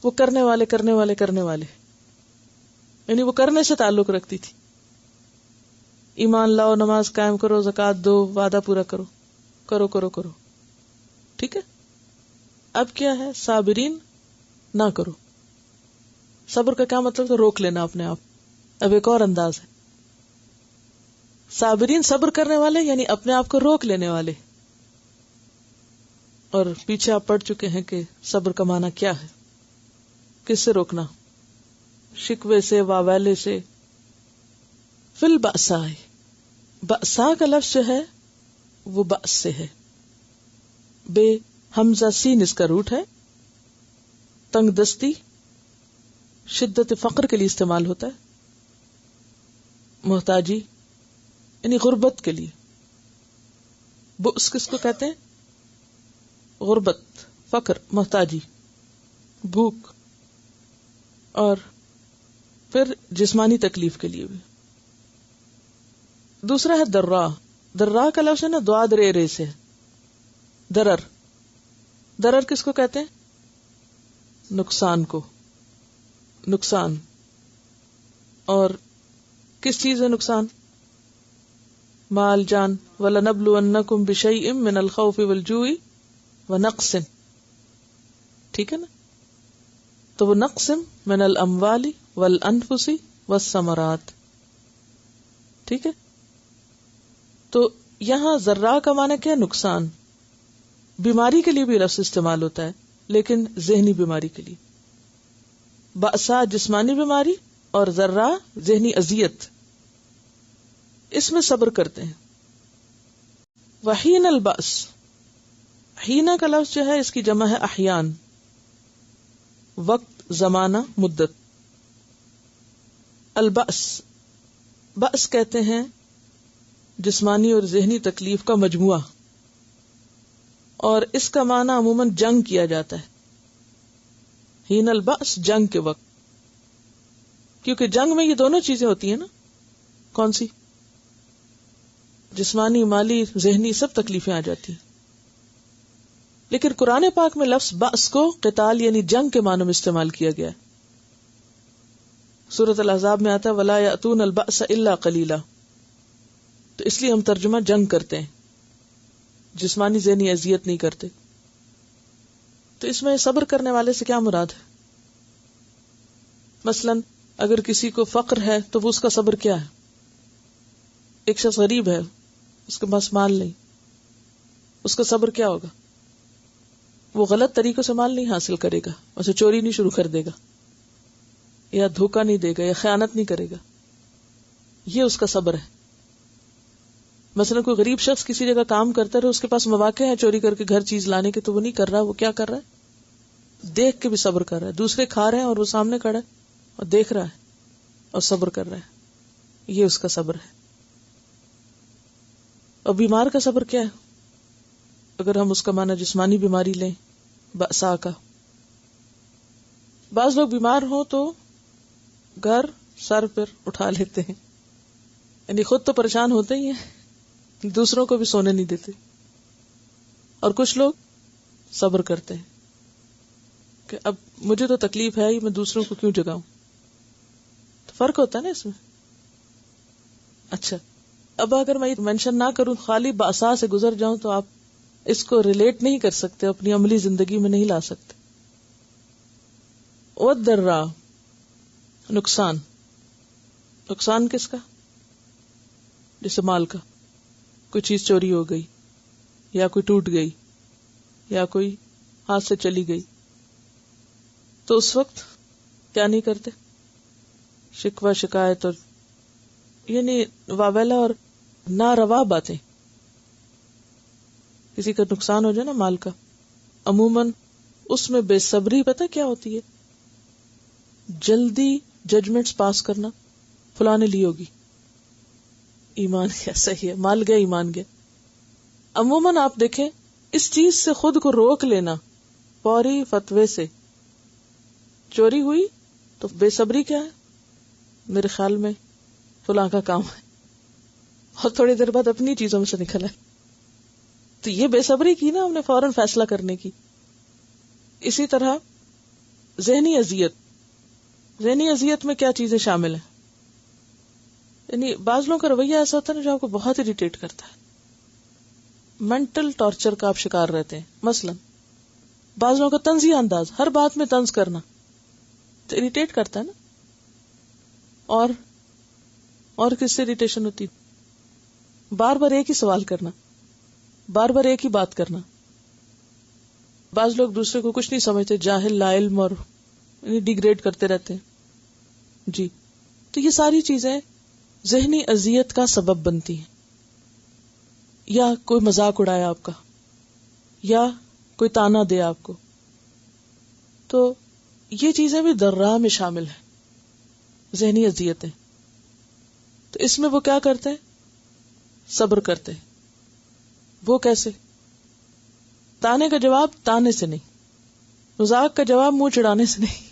وہ کرنے والے, یعنی وہ کرنے سے تعلق رکھتی تھی. ایمان لاؤ, نماز قائم کرو, زکوٰۃ دو, وعدہ پورا کرو. ٹھیک ہے. اب کیا ہے؟ صابرین نہ کرو. صبر کا کیا مطلب ہے؟ روک لینا اپنے آپ. اب ایک اور انداز ہے, صابرین صبر کرنے والے, یعنی اپنے آپ کو روک لینے والے. اور پیچھے آپ پڑھ چکے ہیں کہ صبر کا معنی کیا ہے, کس سے روکنا؟ شکوے سے, واویلے سے. فی البأساء, بأساء کا لفظ جو ہے وہ بأس سے ہے, بے حمزہ سین اس کا روٹ ہے. تنگ دستی, شدت فقر کے لیے استعمال ہوتا ہے. محتاجی یعنی غربت کے لیے. بؤس کس کو کہتے ہیں؟ غربت, فقر, محتاجی, بھوک. اور پھر جسمانی تکلیف کے لیے بھی. دوسرا ہے درا, درا کا لفظ ہے نا دواد رے رے سے. درر، درر کس کو کہتے ہیں؟ نقصان کو. نقصان. اور کس چیز ہے نقصان؟ مال جان. وَلَنَبْلُوَنَّكُمْ بِشَيْءٍ مِّنَ الْخَوْفِ وَالْجُوعِ وَنَقْصٍ. ٹھیک ہے نا؟ تو وہ نقص من الاموال والانفس والثمرات. ٹھیک ہے. تو یہاں ذرا کا معنی کیا؟ نقصان. بیماری کے لیے بھی لفظ استعمال ہوتا ہے لیکن ذہنی بیماری کے لیے. بأسا جسمانی بیماری اور ذرا ذہنی اذیت. اس میں صبر کرتے ہیں. وحین البأس، حینا کا لفظ جو ہے اس کی جمع ہے احیان، وقت، زمانہ، مدت. البأس، بأس کہتے ہیں جسمانی اور ذہنی تکلیف کا مجموعہ، اور اس کا معنی عموماً جنگ کیا جاتا ہے. حین البأس جنگ کے وقت، کیونکہ جنگ میں یہ دونوں چیزیں ہوتی ہیں نا. کون سی؟ جسمانی، مالی، ذہنی، سب تکلیفیں آ جاتی ہیں. لیکن قرآن پاک میں لفظ بأس کو قتال یعنی جنگ کے معنی میں استعمال کیا گیا ہے. سورۃ الاحزاب میں آتا ہے وَلَا يَأْتُونَ الْبَأْسَ إِلَّا قَلِيلًا. تو اس لیے ہم ترجمہ جنگ کرتے ہیں، جسمانی ذہنی اذیت نہیں کرتے. تو اس میں صبر کرنے والے سے کیا مراد ہے؟ مثلا اگر کسی کو فقر ہے تو وہ اس کا صبر کیا ہے؟ ایک شخص غریب ہے، اس کے پاس مال نہیں، اس کا صبر کیا ہوگا؟ وہ غلط طریقوں سے مال نہیں حاصل کرے گا، اسے چوری نہیں شروع کر دے گا، یا دھوکہ نہیں دے گا، یا خیانت نہیں کرے گا. یہ اس کا صبر ہے. مثلا کوئی غریب شخص کسی جگہ کام کرتا ہے، اس کے پاس مواقع ہے چوری کر کے گھر چیز لانے کے، تو وہ نہیں کر رہا. وہ کیا کر رہا ہے؟ دیکھ کے بھی صبر کر رہا ہے. دوسرے کھا رہے ہیں اور وہ سامنے کھڑا ہے اور دیکھ رہا ہے اور صبر کر رہا ہے. یہ اس کا صبر ہے. اور بیمار کا صبر کیا ہے؟ اگر ہم اس کا معنی جسمانی بیماری لیں، بأسا کا. بعض لوگ بیمار ہوں تو گھر سر پر اٹھا لیتے ہیں، یعنی خود تو پریشان ہوتے ہی ہیں، دوسروں کو بھی سونے نہیں دیتے. اور کچھ لوگ صبر کرتے ہیں کہ اب مجھے تو تکلیف ہے ہی، میں دوسروں کو کیوں جگاؤں. تو فرق ہوتا ہے نا اس میں. اچھا، اب اگر میں مینشن نہ کروں، خالی بأسا سے گزر جاؤں، تو آپ اس کو ریلیٹ نہیں کر سکتے، اپنی عملی زندگی میں نہیں لا سکتے. وَالضَّرَّا، نقصان. نقصان کس کا؟ جیسے مال کا. کوئی چیز چوری ہو گئی، یا کوئی ٹوٹ گئی، یا کوئی ہاتھ سے چلی گئی، تو اس وقت کیا نہیں کرتے؟ شکوہ، شکایت، اور یعنی واویلا اور ناروا باتیں. کسی کا نقصان ہو جائے نا مال کا، عموماً اس میں بے صبری پتہ کیا ہوتی ہے؟ جلدی ججمنٹس پاس کرنا. فلاں نے لی ہوگی، ایمان کیا صحیح ہے، مال گیا، ایمان گیا. عموماً آپ دیکھیں اس چیز سے خود کو روک لینا فوری فتوے سے. چوری ہوئی تو بے صبری کیا ہے؟ میرے خیال میں فلاں کا کام ہے، اور تھوڑی دیر بعد اپنی چیزوں میں سے نکل آئے. تو یہ بے صبری کی نا ہم نے فوراً فیصلہ کرنے کی. اسی طرح ذہنی اذیت. ذہنی اذیت میں کیا چیزیں شامل ہیں؟ یعنی بعض لوگوں کا رویہ ایسا ہوتا ہے نا جو آپ کو بہت اریٹیٹ کرتا ہے. مینٹل ٹارچر کا آپ شکار رہتے ہیں. مثلا بعض لوگوں کا طنزی انداز، ہر بات میں طنز کرنا، تو اریٹیٹ کرتا ہے نا. اور کس سے اریٹیشن ہوتی؟ بار بار ایک ہی سوال کرنا، بار بار ایک ہی بات کرنا. بعض لوگ دوسرے کو کچھ نہیں سمجھتے، جاہل، لا علم، اور ڈیگریڈ کرتے رہتے ہیں. جی، تو یہ ساری چیزیں ذہنی اذیت کا سبب بنتی ہیں. یا کوئی مذاق اڑائے آپ کا، یا کوئی تانا دے آپ کو، تو یہ چیزیں بھی درا میں شامل ہیں، ذہنی اذیتیں. تو اس میں وہ کیا کرتے ہیں؟ صبر کرتے ہیں. وہ کیسے؟ تانے کا جواب تانے سے نہیں، مذاق کا جواب منہ چڑھانے سے نہیں.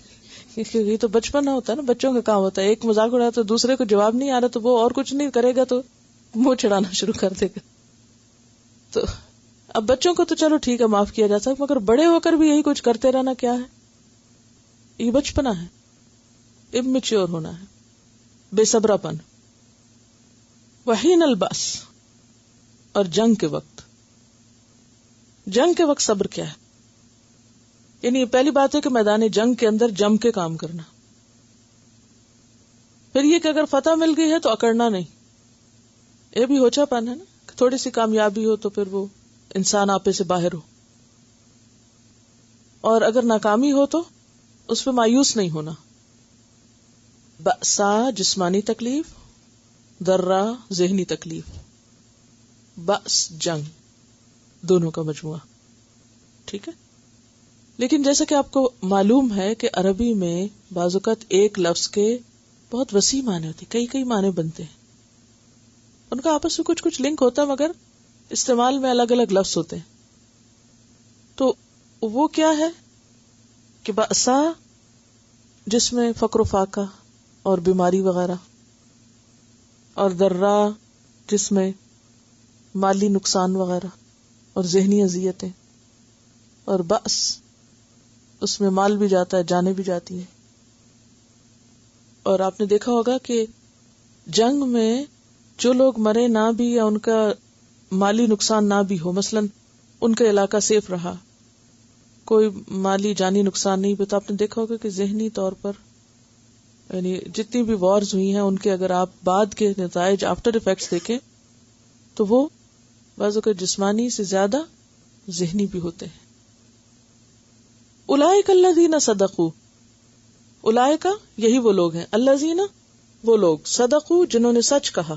یہ تو بچپن ہوتا ہے نا، بچوں کا کام ہوتا ہے. ایک مذاق اڑایا تو دوسرے کو جواب نہیں آ رہا تو وہ اور کچھ نہیں کرے گا تو منہ چڑھانا شروع کر دے گا. تو اب بچوں کو تو چلو ٹھیک ہے معاف کیا جا سکتا، مگر بڑے ہو کر بھی یہی کچھ کرتے رہنا کیا ہے؟ یہ بچپنا ہے، اممیچیور ہونا ہے، بے صبرا پن. وحین الباس، اور جنگ کے وقت. جنگ کے وقت صبر کیا ہے؟ یعنی یہ پہلی بات ہے کہ میدان جنگ کے اندر جم کے کام کرنا. پھر یہ کہ اگر فتح مل گئی ہے تو اکڑنا نہیں. یہ بھی ہوچا پن ہے نا کہ تھوڑی سی کامیابی ہو تو پھر وہ انسان آپے سے باہر ہو، اور اگر ناکامی ہو تو اس پہ مایوس نہیں ہونا. بأسا جسمانی تکلیف، ضرہ ذہنی تکلیف، بأس جنگ، دونوں کا مجموعہ. ٹھیک ہے. لیکن جیسا کہ آپ کو معلوم ہے کہ عربی میں بعض اوقات ایک لفظ کے بہت وسیع معنی ہوتے، کئی معنی بنتے ہیں. ان کا آپس میں کچھ لنک ہوتا ہے، مگر استعمال میں الگ الگ لفظ ہوتے ہیں. تو وہ کیا ہے کہ بأسا جس میں فقر و فاقہ اور بیماری وغیرہ، اور ضرہ جس میں مالی نقصان وغیرہ اور ذہنی اذیتیں، اور بأس اس میں مال بھی جاتا ہے، جانیں بھی جاتی ہیں. اور آپ نے دیکھا ہوگا کہ جنگ میں جو لوگ مرے نہ بھی یا ان کا مالی نقصان نہ بھی ہو، مثلا ان کا علاقہ سیف رہا، کوئی مالی جانی نقصان نہیں، تو آپ نے دیکھا ہوگا کہ ذہنی طور پر یعنی جتنی بھی وارز ہوئی ہیں ان کے اگر آپ بعد کے نتائج آفٹر افیکٹس دیکھیں تو وہ بعضوں کے جسمانی سے زیادہ ذہنی بھی ہوتے ہیں. اولئک الذین صدقوا، اولئک یہی وہ لوگ ہیں، الذین وہ لوگ، صدقوا جنہوں نے سچ کہا.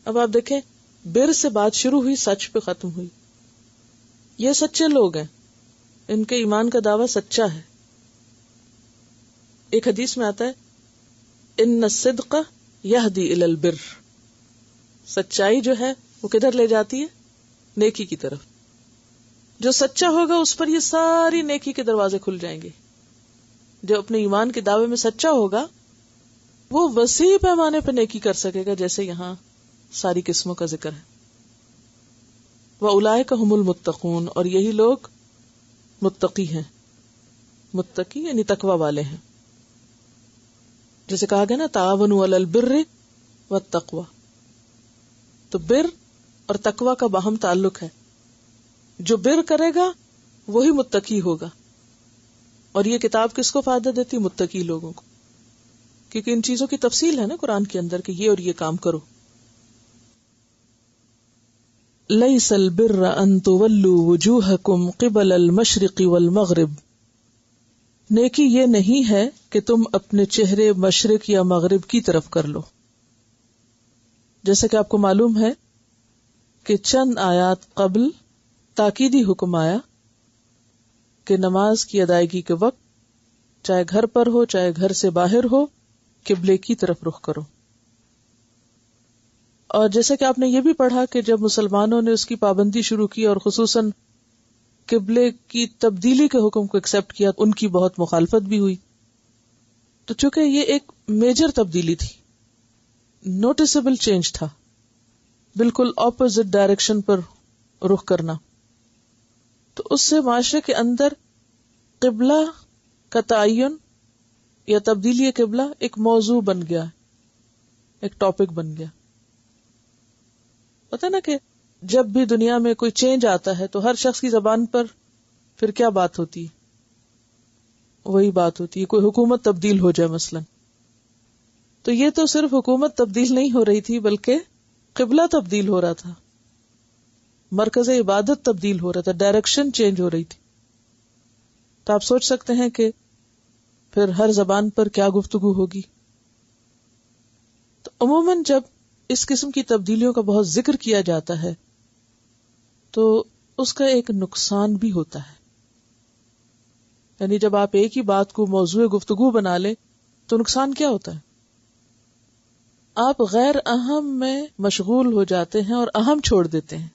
اب آپ دیکھیں بر سے بات شروع ہوئی، سچ پہ ختم ہوئی. یہ سچے لوگ ہیں، ان کے ایمان کا دعویٰ سچا ہے. ایک حدیث میں آتا ہے ان الصدق یہدی الی البر، سچائی جو ہے وہ کدھر لے جاتی ہے؟ نیکی کی طرف. جو سچا ہوگا اس پر یہ ساری نیکی کے دروازے کھل جائیں گے. جو اپنے ایمان کے دعوے میں سچا ہوگا وہ وسیع پیمانے پہ نیکی کر سکے گا، جیسے یہاں ساری قسموں کا ذکر ہے. وَأُولَئِكَ هُمُ الْمُتَّقُونَ، اور یہی لوگ متقی ہیں. متقی یعنی تقوی والے ہیں. جیسے کہا گیا نا تعاونوا علی البر والتقوی، تو بر اور تقوی کا باہم تعلق ہے. جو بر کرے گا وہی متقی ہوگا. اور یہ کتاب کس کو فائدہ دیتی؟ متقی لوگوں کو، کیونکہ ان چیزوں کی تفصیل ہے نا قرآن کے اندر کہ یہ اور یہ کام کرو. لیس البر ان تولوا وجوہکم قبل المشرق والمغرب، نیکی یہ نہیں ہے کہ تم اپنے چہرے مشرق یا مغرب کی طرف کر لو. جیسا کہ آپ کو معلوم ہے کہ چند آیات قبل تاکیدی حکم آیا کہ نماز کی ادائیگی کے وقت چاہے گھر پر ہو چاہے گھر سے باہر ہو قبلے کی طرف رخ کرو. اور جیسا کہ آپ نے یہ بھی پڑھا کہ جب مسلمانوں نے اس کی پابندی شروع کی اور خصوصاً قبلے کی تبدیلی کے حکم کو ایکسپٹ کیا، ان کی بہت مخالفت بھی ہوئی. تو چونکہ یہ ایک میجر تبدیلی تھی، نوٹسبل چینج تھا، بالکل اپوزٹ ڈائریکشن پر رخ کرنا، تو اس سے معاشرے کے اندر قبلہ کا تعین یا تبدیلی قبلہ ایک موضوع بن گیا، ایک ٹاپک بن گیا. پتہ نا کہ جب بھی دنیا میں کوئی چینج آتا ہے تو ہر شخص کی زبان پر پھر کیا بات ہوتی ہے؟ وہی بات ہوتی ہے. کوئی حکومت تبدیل ہو جائے مثلا، تو یہ تو صرف حکومت تبدیل نہیں ہو رہی تھی بلکہ قبلہ تبدیل ہو رہا تھا، مرکز عبادت تبدیل ہو رہا تھا، ڈائریکشن چینج ہو رہی تھی. تو آپ سوچ سکتے ہیں کہ پھر ہر زبان پر کیا گفتگو ہوگی. تو عموماً جب اس قسم کی تبدیلیوں کا بہت ذکر کیا جاتا ہے تو اس کا ایک نقصان بھی ہوتا ہے. یعنی جب آپ ایک ہی بات کو موضوع گفتگو بنا لیں تو نقصان کیا ہوتا ہے؟ آپ غیر اہم میں مشغول ہو جاتے ہیں اور اہم چھوڑ دیتے ہیں،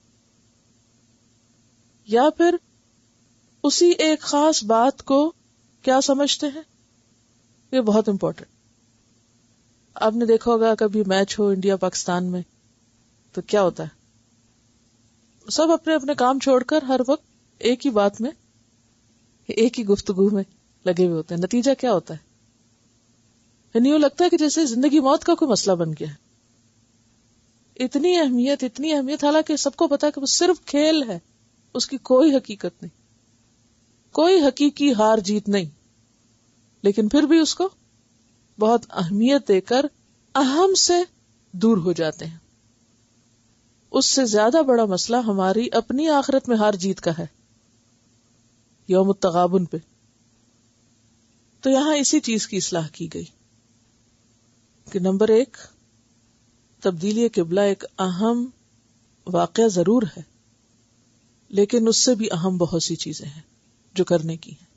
یا پھر اسی ایک خاص بات کو کیا سمجھتے ہیں یہ بہت امپورٹنٹ. آپ نے دیکھا ہوگا کبھی میچ ہو انڈیا پاکستان میں تو کیا ہوتا ہے؟ سب اپنے اپنے کام چھوڑ کر ہر وقت ایک ہی بات میں، ایک ہی گفتگو میں لگے ہوئے ہوتے ہیں. نتیجہ کیا ہوتا ہے؟ یعنی یوں لگتا ہے کہ جیسے زندگی موت کا کوئی مسئلہ بن گیا ہے. اتنی اہمیت، حالانکہ سب کو پتا ہے کہ وہ صرف کھیل ہے، اس کی کوئی حقیقت نہیں، کوئی حقیقی ہار جیت نہیں. لیکن پھر بھی اس کو بہت اہمیت دے کر اہم سے دور ہو جاتے ہیں. اس سے زیادہ بڑا مسئلہ ہماری اپنی آخرت میں ہار جیت کا ہے، یوم التغابن پہ. تو یہاں اسی چیز کی اصلاح کی گئی کہ نمبر 1، تبدیلی قبلہ ایک اہم واقعہ ضرور ہے، لیکن اس سے بھی اہم بہت سی چیزیں ہیں جو کرنے کی ہیں.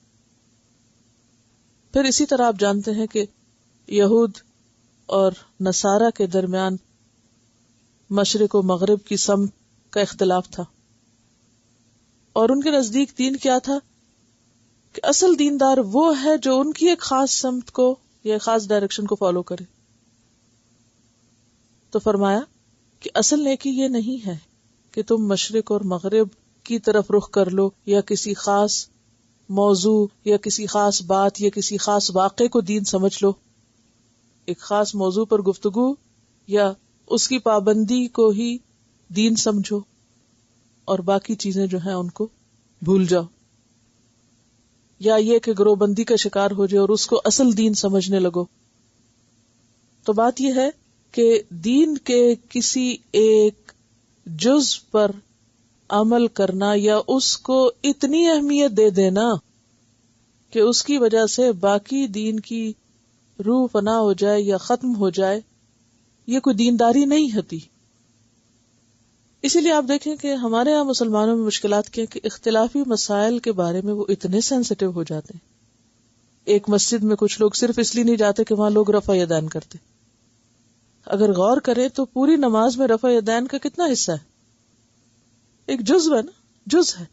پھر اسی طرح آپ جانتے ہیں کہ یہود اور نصارہ کے درمیان مشرق و مغرب کی سمت کا اختلاف تھا، اور ان کے نزدیک دین کیا تھا کہ اصل دیندار وہ ہے جو ان کی ایک خاص سمت کو یا خاص ڈائریکشن کو فالو کرے. تو فرمایا کہ اصل نیکی یہ نہیں ہے کہ تم مشرق اور مغرب کی طرف رخ کر لو، یا کسی خاص موضوع یا کسی خاص بات یا کسی خاص واقعے کو دین سمجھ لو. ایک خاص موضوع پر گفتگو یا اس کی پابندی کو ہی دین سمجھو، اور باقی چیزیں جو ہیں ان کو بھول جاؤ. یا یہ کہ گروہ بندی کا شکار ہو جائے اور اس کو اصل دین سمجھنے لگو. تو بات یہ ہے کہ دین کے کسی ایک جز پر عمل کرنا یا اس کو اتنی اہمیت دے دینا کہ اس کی وجہ سے باقی دین کی روح فنا ہو جائے یا ختم ہو جائے، یہ کوئی دینداری نہیں ہوتی. اسی لیے آپ دیکھیں کہ ہمارے یہاں مسلمانوں میں مشکلات کیا کہ اختلافی مسائل کے بارے میں وہ اتنے سینسٹیو ہو جاتے ہیں. ایک مسجد میں کچھ لوگ صرف اس لیے نہیں جاتے کہ وہاں لوگ رفع یدین کرتے. اگر غور کریں تو پوری نماز میں رفع یدین کا کتنا حصہ ہے؟ ایک جزو ہے نا، جز ہے.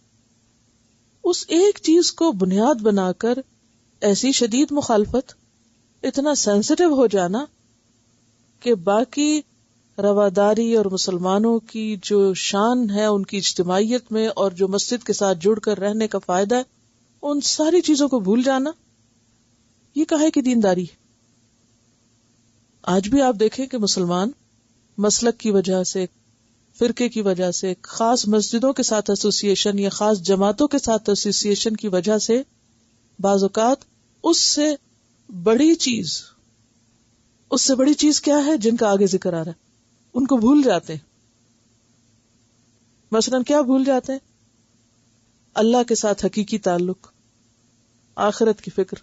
اس ایک چیز کو بنیاد بنا کر ایسی شدید مخالفت، اتنا سینسٹیو ہو جانا کہ باقی رواداری اور مسلمانوں کی جو شان ہے ان کی اجتماعیت میں اور جو مسجد کے ساتھ جڑ کر رہنے کا فائدہ ہے، ان ساری چیزوں کو بھول جانا، یہ کہے کہ دینداری ہے. آج بھی آپ دیکھیں کہ مسلمان مسلک کی وجہ سے، فرقے کی وجہ سے، خاص مسجدوں کے ساتھ ایسوسیشن یا خاص جماعتوں کے ساتھ ایسوسیشن کی وجہ سے بعض اوقات اس سے بڑی چیز کیا ہے جن کا آگے ذکر آ رہا ہے ان کو بھول جاتے ہیں. مثلاً کیا بھول جاتے ہیں؟ اللہ کے ساتھ حقیقی تعلق، آخرت کی فکر،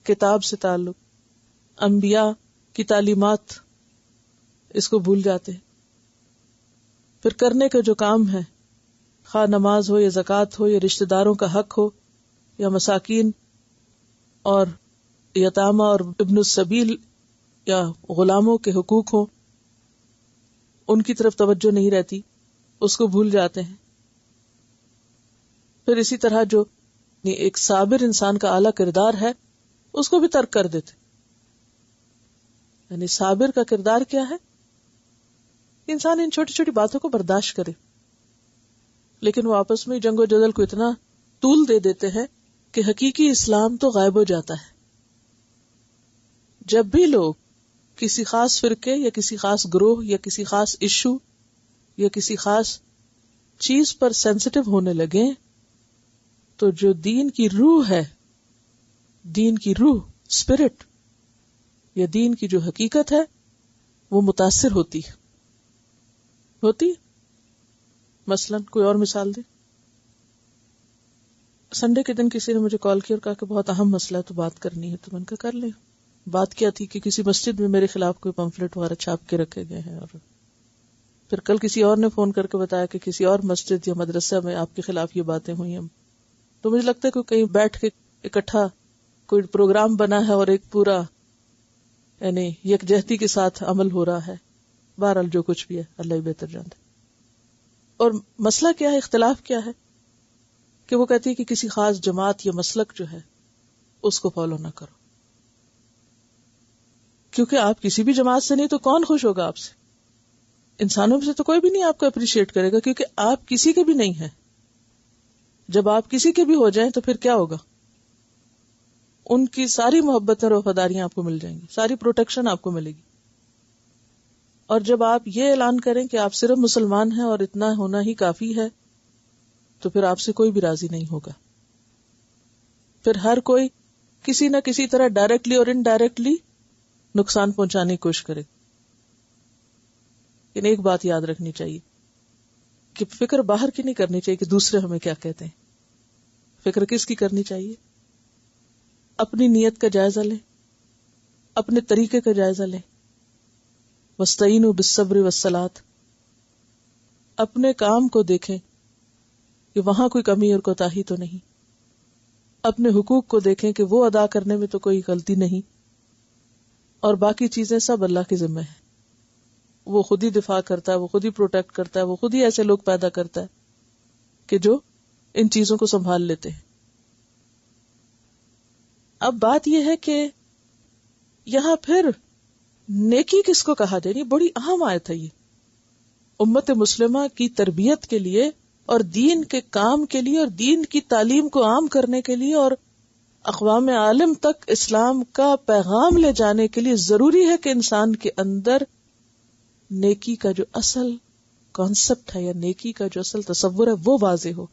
کتاب سے تعلق، انبیاء کی تعلیمات، اس کو بھول جاتے ہیں. پھر کرنے کا جو کام ہے، خواہ نماز ہو یا زکوٰۃ ہو یا رشتہ داروں کا حق ہو یا مساکین اور یتامى اور ابن السبیل یا غلاموں کے حقوق ہوں، ان کی طرف توجہ نہیں رہتی، اس کو بھول جاتے ہیں. پھر اسی طرح جو ایک صابر انسان کا اعلیٰ کردار ہے اس کو بھی ترک کر دیتے. یعنی صابر کا کردار کیا ہے؟ انسان ان چھوٹی چھوٹی باتوں کو برداشت کرے، لیکن وہ آپس میں جنگ و جدل کو اتنا طول دے دیتے ہیں کہ حقیقی اسلام تو غائب ہو جاتا ہے. جب بھی لوگ کسی خاص فرقے یا کسی خاص گروہ یا کسی خاص ایشو یا کسی خاص چیز پر سینسٹیو ہونے لگیں تو جو دین کی روح ہے، دین کی روح، اسپرٹ یا دین کی جو حقیقت ہے وہ متاثر ہوتی. مثلا کوئی اور مثال دے. سنڈے کے دن کسی نے مجھے کال کیا اور کہا کہ بہت اہم مسئلہ ہے تو بات کرنی ہے. تو میں نے کہا کر لیں. بات کیا تھی کہ کسی مسجد میں میرے خلاف کوئی پمفلٹ وغیرہ چھاپ کے رکھے گئے ہیں، اور پھر کل کسی اور نے فون کر کے بتایا کہ کسی اور مسجد یا مدرسہ میں آپ کے خلاف یہ باتیں ہوئی ہیں. تو مجھے لگتا ہے کہ کہیں بیٹھ کے اکٹھا کوئی پروگرام بنا ہے اور ایک پورا یعنی یکجہتی کے ساتھ عمل ہو رہا ہے. بہرحال جو کچھ بھی ہے اللہ ہی بہتر جانتا ہے. اور مسئلہ کیا ہے، اختلاف کیا ہے کہ وہ کہتی ہے کہ کسی خاص جماعت یا مسلک جو ہے اس کو فالو نہ کرو، کیونکہ آپ کسی بھی جماعت سے نہیں تو کون خوش ہوگا آپ سے. انسانوں میں سے تو کوئی بھی نہیں آپ کو اپریشیٹ کرے گا، کیونکہ آپ کسی کے بھی نہیں ہیں. جب آپ کسی کے بھی ہو جائیں تو پھر کیا ہوگا؟ ان کی ساری محبتیں اور وفاداریاں آپ کو مل جائیں گی، ساری پروٹیکشن آپ کو ملے گی. اور جب آپ یہ اعلان کریں کہ آپ صرف مسلمان ہیں اور اتنا ہونا ہی کافی ہے، تو پھر آپ سے کوئی بھی راضی نہیں ہوگا. پھر ہر کوئی کسی نہ کسی طرح ڈائریکٹلی اور انڈائریکٹلی نقصان پہنچانے کی کوشش کرے. لیکن ایک بات یاد رکھنی چاہیے کہ فکر باہر کی نہیں کرنی چاہیے کہ دوسرے ہمیں کیا کہتے ہیں. فکر کس کی کرنی چاہیے؟ اپنی نیت کا جائزہ لیں، اپنے طریقے کا جائزہ لیں. وَاسْتَعِينُوا بِالصَّبْرِ وَالصَّلَاةِ، اپنے کام کو دیکھیں کہ وہاں کوئی کمی اور کوتاہی تو نہیں. اپنے حقوق کو دیکھیں کہ وہ ادا کرنے میں تو کوئی غلطی نہیں. اور باقی چیزیں سب اللہ کے ذمہ ہیں. وہ خود ہی دفاع کرتا ہے، وہ خود ہی پروٹیکٹ کرتا ہے، وہ خود ہی ایسے لوگ پیدا کرتا ہے کہ جو ان چیزوں کو سنبھال لیتے ہیں. اب بات یہ ہے کہ یہاں پھر نیکی کس کو کہا جائے؟ بڑی اہم آیت ہے یہ. امت مسلمہ کی تربیت کے لیے اور دین کے کام کے لیے اور دین کی تعلیم کو عام کرنے کے لیے اور اقوام عالم تک اسلام کا پیغام لے جانے کے لیے ضروری ہے کہ انسان کے اندر نیکی کا جو اصل کانسیپٹ ہے یا نیکی کا جو اصل تصور ہے وہ واضح ہو.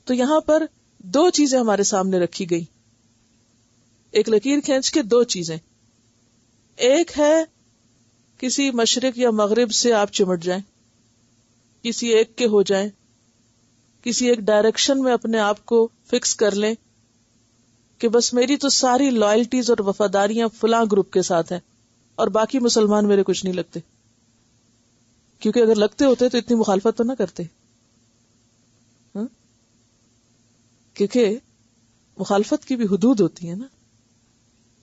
تو یہاں پر دو چیزیں ہمارے سامنے رکھی گئی. ایک لکیر کھینچ کے دو چیزیں. ایک ہے کسی مشرق یا مغرب سے آپ چمٹ جائیں، کسی ایک کے ہو جائیں، کسی ایک ڈائریکشن میں اپنے آپ کو فکس کر لیں کہ بس میری تو ساری لائلٹیز اور وفاداریاں فلاں گروپ کے ساتھ ہیں اور باقی مسلمان میرے کچھ نہیں لگتے. کیونکہ اگر لگتے ہوتے تو اتنی مخالفت تو نہ کرتے. کیونکہ مخالفت کی بھی حدود ہوتی ہے نا،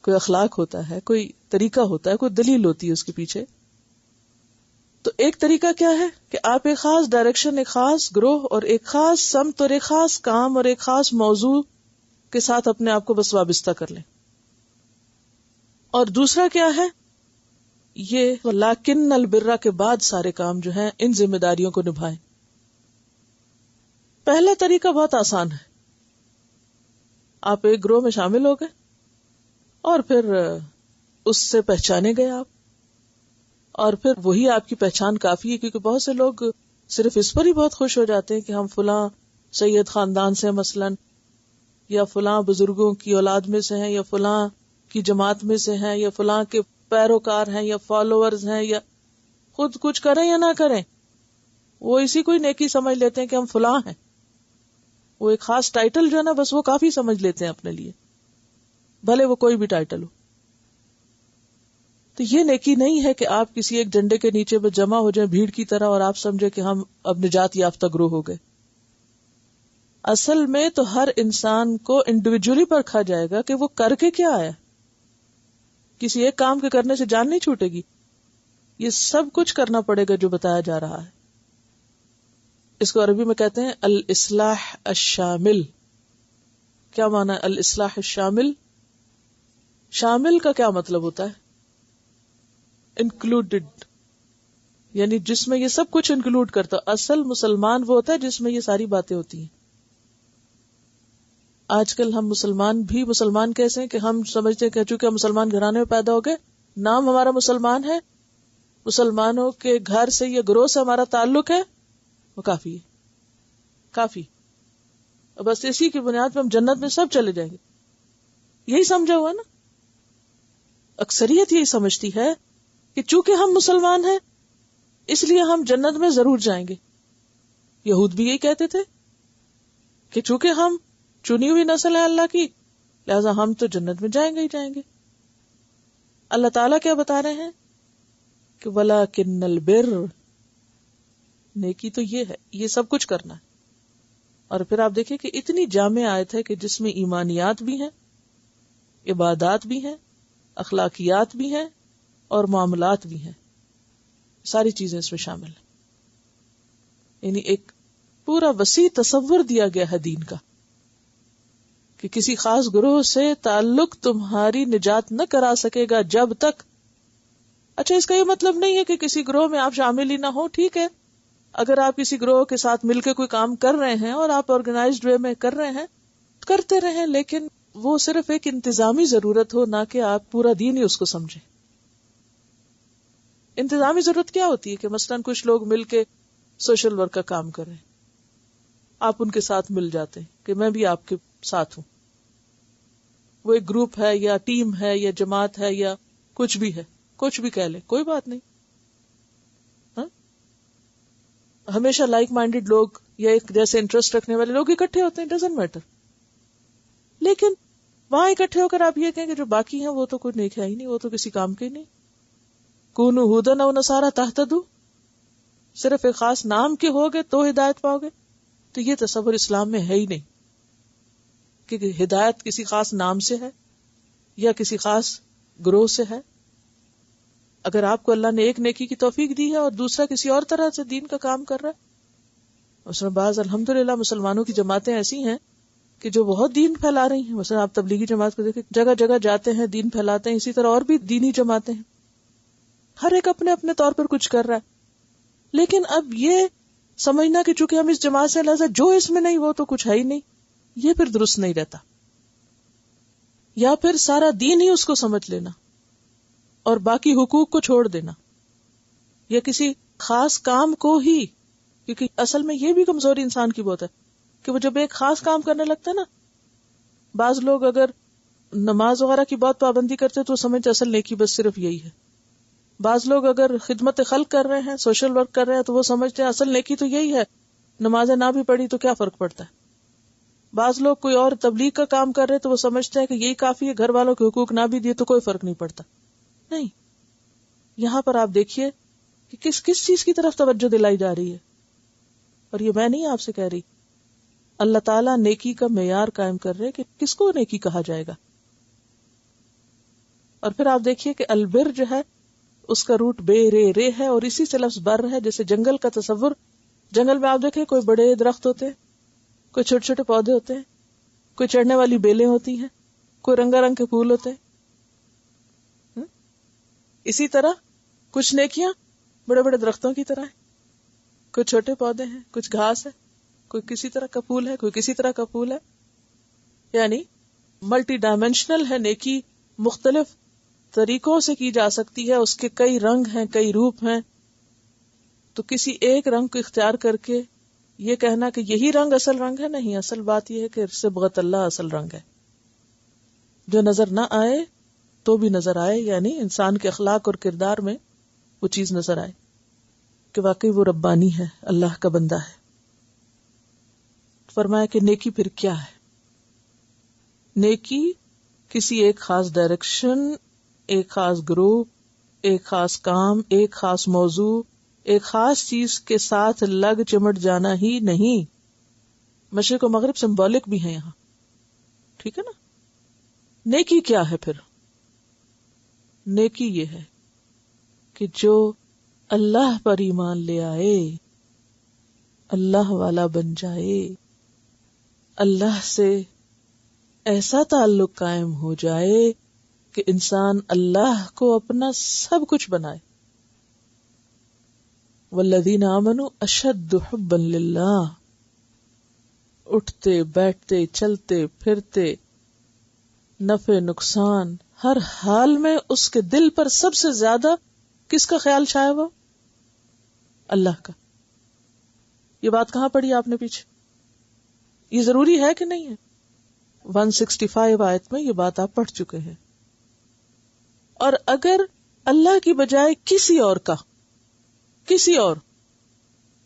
کوئی اخلاق ہوتا ہے، کوئی طریقہ ہوتا ہے، کوئی دلیل ہوتی ہے اس کے پیچھے. تو ایک طریقہ کیا ہے کہ آپ ایک خاص ڈائریکشن، ایک خاص گروہ اور ایک خاص سمت اور ایک خاص کام اور ایک خاص موضوع کے ساتھ اپنے آپ کو بس وابستہ کر لیں. اور دوسرا کیا ہے؟ یہ لیکن البرہ کے بعد سارے کام جو ہیں ان ذمہ داریوں کو نبھائیں. پہلا طریقہ بہت آسان ہے. آپ ایک گروہ میں شامل ہو گئے اور پھر اس سے پہچانے گئے آپ، اور پھر وہی آپ کی پہچان کافی ہے. کیونکہ بہت سے لوگ صرف اس پر ہی بہت خوش ہو جاتے ہیں کہ ہم فلاں سید خاندان سے مثلاً، یا فلاں بزرگوں کی اولاد میں سے ہیں، یا فلاں کی جماعت میں سے ہیں، یا فلاں کے پیروکار ہیں یا فالوورز ہیں، یا خود کچھ کریں یا نہ کریں وہ اسی کو ہی نیکی سمجھ لیتے ہیں کہ ہم فلاں ہیں. وہ ایک خاص ٹائٹل جو ہے نا بس وہ کافی سمجھ لیتے ہیں اپنے لیے، بھلے وہ کوئی بھی ٹائٹل ہو. تو یہ نیکی نہیں ہے کہ آپ کسی ایک جھنڈے کے نیچے بس جمع ہو جائیں بھیڑ کی طرح اور آپ سمجھے کہ ہم اب نجات یافتہ گروہ ہو گئے. اصل میں تو ہر انسان کو انڈیویجولی پرکھا جائے گا کہ وہ کر کے کیا آیا. کسی ایک کام کے کرنے سے جان نہیں چھوٹے گی، یہ سب کچھ کرنا پڑے گا جو بتایا جا رہا ہے. اس کو عربی میں کہتے ہیں الاصلاح الشامل. کیا معنی ہے الاصلاح الشامل؟ شامل کا کیا مطلب ہوتا ہے؟ انکلوڈڈ، یعنی جس میں یہ سب کچھ انکلوڈ کرتا. اصل مسلمان وہ ہوتا ہے جس میں یہ ساری باتیں ہوتی ہیں. آج کل ہم مسلمان بھی مسلمان کیسے ہیں کہ ہم سمجھتے ہیں کہ چونکہ ہم مسلمان گھرانے میں پیدا ہو گئے، نام ہمارا مسلمان ہے، مسلمانوں کے گھر سے یا گروہ سے ہمارا تعلق ہے، وہ کافی ہے. کافی بس اسی کی بنیاد پہ ہم جنت میں سب چلے جائیں گے. یہی سمجھا ہوا نا. اکثریت یہی سمجھتی ہے کہ چونکہ ہم مسلمان ہیں اس لیے ہم جنت میں ضرور جائیں گے. یہود بھی یہی کہتے تھے کہ چونکہ ہم چنی ہوئی نسل ہے اللہ کی، لہذا ہم تو جنت میں جائیں گے ہی جائیں گے. اللہ تعالیٰ کیا بتا رہے ہیں کہ وَلَٰكِنَّ الْبِرَّ، نیکی تو یہ ہے، یہ سب کچھ کرنا ہے. اور پھر آپ دیکھیں کہ اتنی جامع آیت ہے کہ جس میں ایمانیات بھی ہیں، عبادات بھی ہیں، اخلاقیات بھی ہیں اور معاملات بھی ہیں. ساری چیزیں اس میں شامل ہیں. یعنی ایک پورا وسیع تصور دیا گیا ہے دین کا کہ کسی خاص گروہ سے تعلق تمہاری نجات نہ کرا سکے گا جب تک اچھا اس کا یہ مطلب نہیں ہے کہ کسی گروہ میں آپ شامل ہی نہ ہو، ٹھیک ہے، اگر آپ کسی گروہ کے ساتھ مل کے کوئی کام کر رہے ہیں اور آپ آرگنائزڈ وے میں کر رہے ہیں کرتے رہیں، لیکن وہ صرف ایک انتظامی ضرورت ہو، نہ کہ آپ پورا دین ہی اس کو سمجھیں. انتظامی ضرورت کیا ہوتی ہے کہ مثلاً کچھ لوگ مل کے سوشل ورک کا کام کر رہے ہیں، آپ ان کے ساتھ مل جاتے ہیں کہ میں بھی آپ کے ساتھ ہوں. وہ ایک گروپ ہے یا ٹیم ہے یا جماعت ہے یا کچھ بھی ہے، کچھ بھی کہہ لیں، کوئی بات نہیں. ہمیشہ لائک مائنڈیڈ لوگ یا ایک جیسے انٹرسٹ رکھنے والے لوگ اکٹھے ہوتے ہیں، ڈزنٹ میٹر. لیکن وہاں اکٹھے ہو کر آپ یہ کہیں کہ جو باقی ہیں وہ تو کوئی نیک ہے ہی نہیں، وہ تو کسی کام کے نہیں. کونوا ھودن او نصارا تہتدوا، صرف ایک خاص نام کے ہوگے تو ہدایت پاؤ گے. تو یہ تصور اسلام میں ہے ہی نہیں کہ ہدایت کسی خاص نام سے ہے یا کسی خاص گروہ سے ہے. اگر آپ کو اللہ نے ایک نیکی کی توفیق دی ہے اور دوسرا کسی اور طرح سے دین کا کام کر رہا ہے، اس میں بعض الحمدللہ مسلمانوں کی جماعتیں ایسی ہیں کہ جو بہت دین پھیلا رہی ہیں. مثلا آپ تبلیغی جماعت کو دیکھیں، جگہ جگہ جاتے ہیں، دین پھیلاتے ہیں. اسی طرح اور بھی دینی جماعتیں ہیں، ہر ایک اپنے اپنے طور پر کچھ کر رہا ہے. لیکن اب یہ سمجھنا کہ چونکہ ہم اس جماعت سے لہذا جو اس میں نہیں وہ تو کچھ ہے ہی نہیں، یہ پھر درست نہیں رہتا. یا پھر سارا دین ہی اس کو سمجھ لینا اور باقی حقوق کو چھوڑ دینا، یا کسی خاص کام کو ہی، کیونکہ اصل میں یہ بھی کمزوری انسان کی بہت ہے کہ وہ جب ایک خاص کام کرنے لگتا ہے نا، بعض لوگ اگر نماز وغیرہ کی بہت پابندی کرتے تو سمجھتے اصل نیکی بس صرف یہی ہے. بعض لوگ اگر خدمت خلق کر رہے ہیں، سوشل ورک کر رہے ہیں، تو وہ سمجھتے ہیں اصل نیکی تو یہی ہے، نمازیں نہ بھی پڑھی تو کیا فرق پڑتا ہے. بعض لوگ کوئی اور تبلیغ کا کام کر رہے ہیں تو وہ سمجھتے ہیں کہ یہی کافی ہے، گھر والوں کے حقوق نہ بھی دیے تو کوئی فرق نہیں پڑتا. نہیں، یہاں پر آپ دیکھیے کہ کس چیز کی طرف توجہ دلائی جا رہی ہے. اور یہ میں نہیں آپ سے کہہ رہی، اللہ تعالیٰ نیکی کا معیار قائم کر رہے کہ کس کو نیکی کہا جائے گا. اور پھر آپ دیکھیے کہ البر جو ہے اس کا روٹ بے رے ہے، اور اسی سے لفظ بر ہے. جیسے جنگل کا تصور، جنگل میں آپ دیکھیں کوئی بڑے درخت ہوتے ہیں، کوئی چھوٹے چھوٹے پودے ہوتے ہیں، کوئی چڑھنے والی بیلیں ہوتی ہیں، کوئی رنگا رنگ کے پھول ہوتے ہیں. اسی طرح کچھ نیکیاں بڑے بڑے درختوں کی طرح ہیں، کوئی چھوٹے پودے ہیں، کچھ گھاس ہے، کوئی کسی طرح کا پھول ہے، کوئی کسی طرح کا پھول ہے. یعنی ملٹی ڈائمینشنل ہے نیکی، مختلف طریقوں سے کی جا سکتی ہے، اس کے کئی رنگ ہیں، کئی روپ ہیں. تو کسی ایک رنگ کو اختیار کر کے یہ کہنا کہ یہی رنگ اصل رنگ ہے، نہیں. اصل بات یہ ہے کہ صبغت اللہ اصل رنگ ہے، جو نظر نہ آئے تو بھی نظر آئے. یعنی انسان کے اخلاق اور کردار میں وہ چیز نظر آئے کہ واقعی وہ ربانی ہے، اللہ کا بندہ ہے. فرمایا کہ نیکی پھر کیا ہے؟ نیکی کسی ایک خاص ڈائریکشن، ایک خاص گروپ، ایک خاص کام، ایک خاص موضوع، ایک خاص چیز کے ساتھ لگ چمٹ جانا ہی نہیں. مشرق و مغرب سمبولک بھی ہیں یہاں، ٹھیک ہے نا. نیکی کیا ہے پھر؟ نیکی یہ ہے کہ جو اللہ پر ایمان لے آئے، اللہ والا بن جائے، اللہ سے ایسا تعلق قائم ہو جائے کہ انسان اللہ کو اپنا سب کچھ بنائے. والذین آمنوا اشد حبا للہ، اٹھتے بیٹھتے چلتے پھرتے نفع نقصان ہر حال میں اس کے دل پر سب سے زیادہ کس کا خیال چھایا ہوا؟ اللہ کا. یہ بات کہاں پڑھی آپ نے پیچھے؟ یہ ضروری ہے کہ نہیں ہے؟ 165 آیت میں یہ بات آپ پڑھ چکے ہیں. اور اگر اللہ کی بجائے کسی اور کا، کسی اور،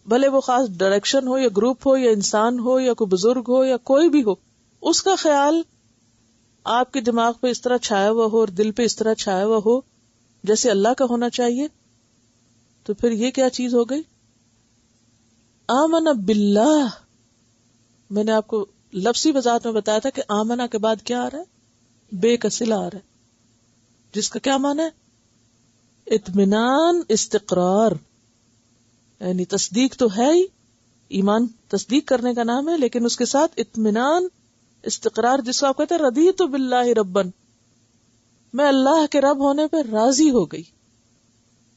بھلے وہ خاص ڈائریکشن ہو یا گروپ ہو یا انسان ہو یا کوئی بزرگ ہو یا کوئی بھی ہو، اس کا خیال آپ کے دماغ پہ اس طرح چھایا ہوا ہو اور دل پہ اس طرح چھایا ہوا ہو جیسے اللہ کا ہونا چاہیے، تو پھر یہ کیا چیز ہو گئی؟ آمن باللہ. میں نے آپ کو لفظی وضاحت میں بتایا تھا کہ آمنہ کے بعد کیا آ رہا ہے؟ بے کا صلہ آ رہا ہے، جس کا کیا معنی ہے؟ اطمینان، استقرار. یعنی تصدیق تو ہے ہی، ایمان تصدیق کرنے کا نام ہے، لیکن اس کے ساتھ اطمینان، استقرار، جس کو آپ کہتے ہیں رضیت باللہ ربن، میں اللہ کے رب ہونے پہ راضی ہو گئی.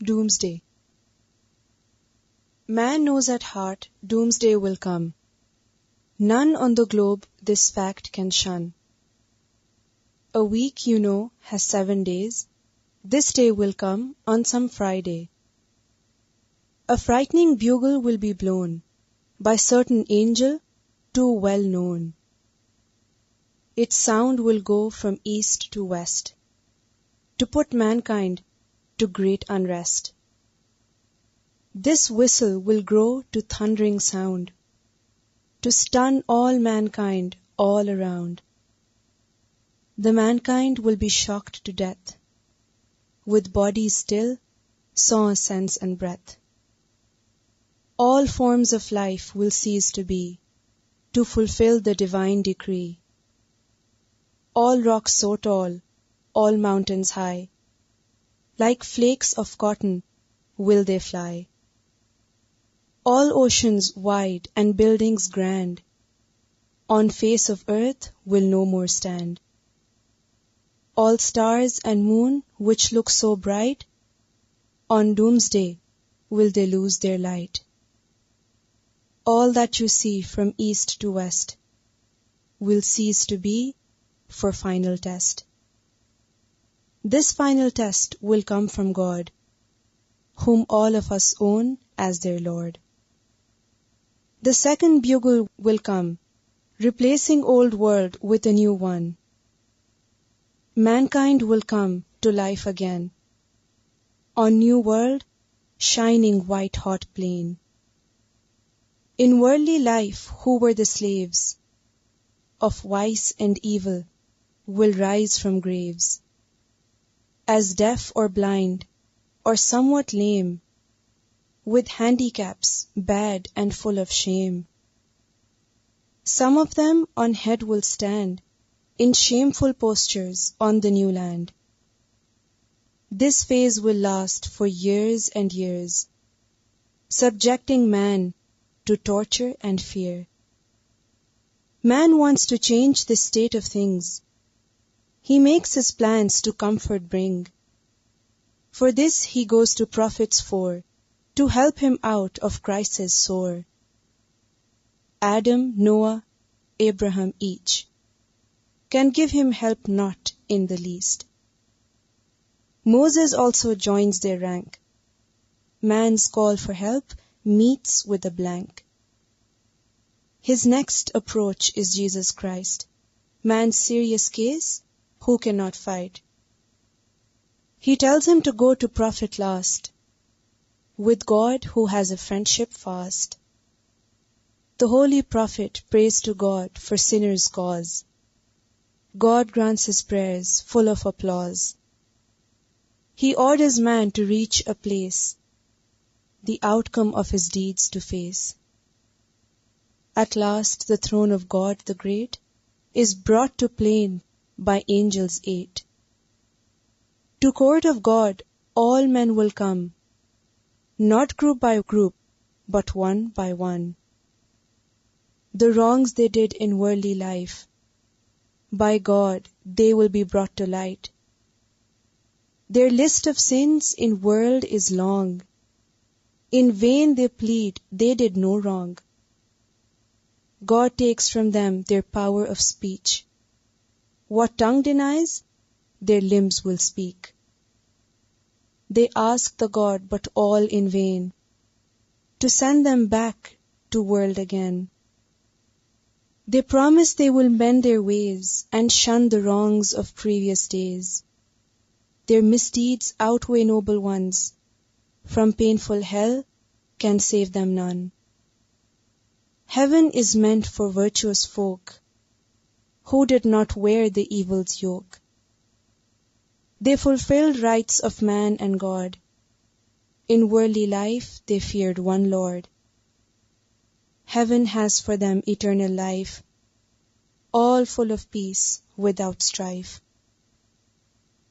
Doomsday. Man knows at heart doomsday will come. None on the globe this fact can shun. A week, you know, has 7 days. This day will come on some Friday. A frightening bugle will be blown by certain angel too well known. Its sound will go from east to west to put mankind to great unrest. This whistle will grow to thundering sound, to stun all mankind all around. The mankind will be shocked to death, with bodies still, saw sense and breath. All forms of life will cease to be, to fulfill the divine decree. All rocks so tall, all mountains high, like flakes of cotton will they fly. All oceans wide and buildings grand, on face of earth will no more stand. All stars and moon which look so bright, on doomsday will they lose their light. All that you see from east to west will cease to be for final test. This final test will come from God, whom all of us own as their Lord. The second bugle will come, replacing old world with a new one. Mankind will come to life again, on new world, shining white hot plain. In worldly life, who were the slaves of vice and evil will rise from graves, as deaf or blind or somewhat lame, with handicaps bad and full of shame. Some of them on head will stand in shameful postures on the new land. This phase will last for years and years, subjecting man to torture and fear. Man wants to change this state of things. He makes his plans to comfort bring. For this he goes to prophets to help him out of crisis sore. Adam, Noah, Abraham each can give him help not in the least. Moses also joins their rank. Man's call for help meets with a blank. His next approach is Jesus Christ, man's serious case, who cannot fight. He tells him to go to prophet last, with God who has a friendship fast. The holy prophet prays to God for sinners' cause. God grants his prayers full of applause. He orders man to reach a place, the outcome of his deeds to face. At last the throne of God the great is brought to plain by angels 8. To court of God all men will come, not group by group, but one by one. The wrongs they did in worldly life, by God they will be brought to light. Their list of sins in world is long. In vain they plead, they did no wrong. God takes from them their power of speech. What tongue denies, their limbs will speak. They ask the God, but all in vain, to send them back to world again. They promise they will mend their ways and shun the wrongs of previous days. Their misdeeds outweigh noble ones. From painful hell can save them none. Heaven is meant for virtuous folk, who did not wear the evil's yoke. They fulfilled rights of man and God. In worldly life they feared one Lord. Heaven has for them eternal life, all full of peace without strife.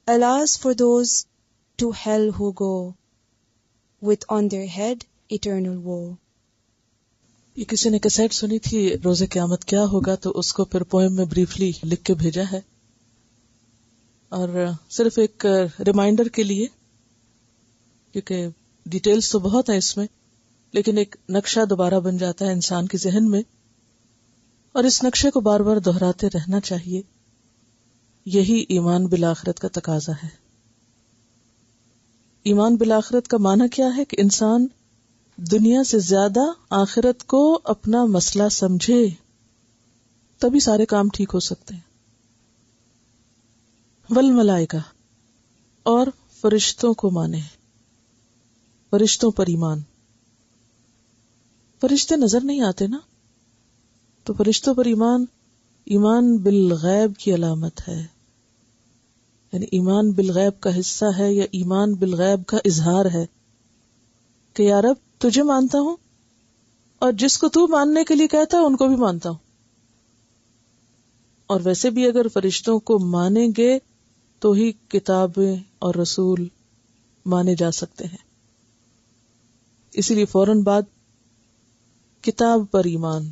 Alas for those to hell who go, with on their head eternal woe. یہ کسی نے cassette سنی تھی روز قیامت کیا ہوگا، تو اس کو پھر پوئم میں بریفلی لکھ کے بھیجا ہے، اور صرف ایک ریمائنڈر کے لیے، کیونکہ ڈیٹیلز تو بہت ہیں اس میں، لیکن ایک نقشہ دوبارہ بن جاتا ہے انسان کے ذہن میں، اور اس نقشے کو بار بار دہراتے رہنا چاہیے. یہی ایمان بالآخرت کا تقاضا ہے. ایمان بالآخرت کا معنی کیا ہے؟ کہ انسان دنیا سے زیادہ آخرت کو اپنا مسئلہ سمجھے، تبھی سارے کام ٹھیک ہو سکتے ہیں. والملائکہ، اور فرشتوں کو مانے، فرشتوں پر ایمان. فرشتے نظر نہیں آتے نا، تو فرشتوں پر ایمان ایمان بالغیب کی علامت ہے. یعنی ایمان بالغیب کا حصہ ہے، یا ایمان بالغیب کا اظہار ہے کہ یا رب تجھے مانتا ہوں، اور جس کو تو ماننے کے لیے کہتا ہے ان کو بھی مانتا ہوں. اور ویسے بھی اگر فرشتوں کو مانیں گے تو ہی کتابیں اور رسول مانے جا سکتے ہیں. اسی لیے فوراً بعد کتاب پر ایمان،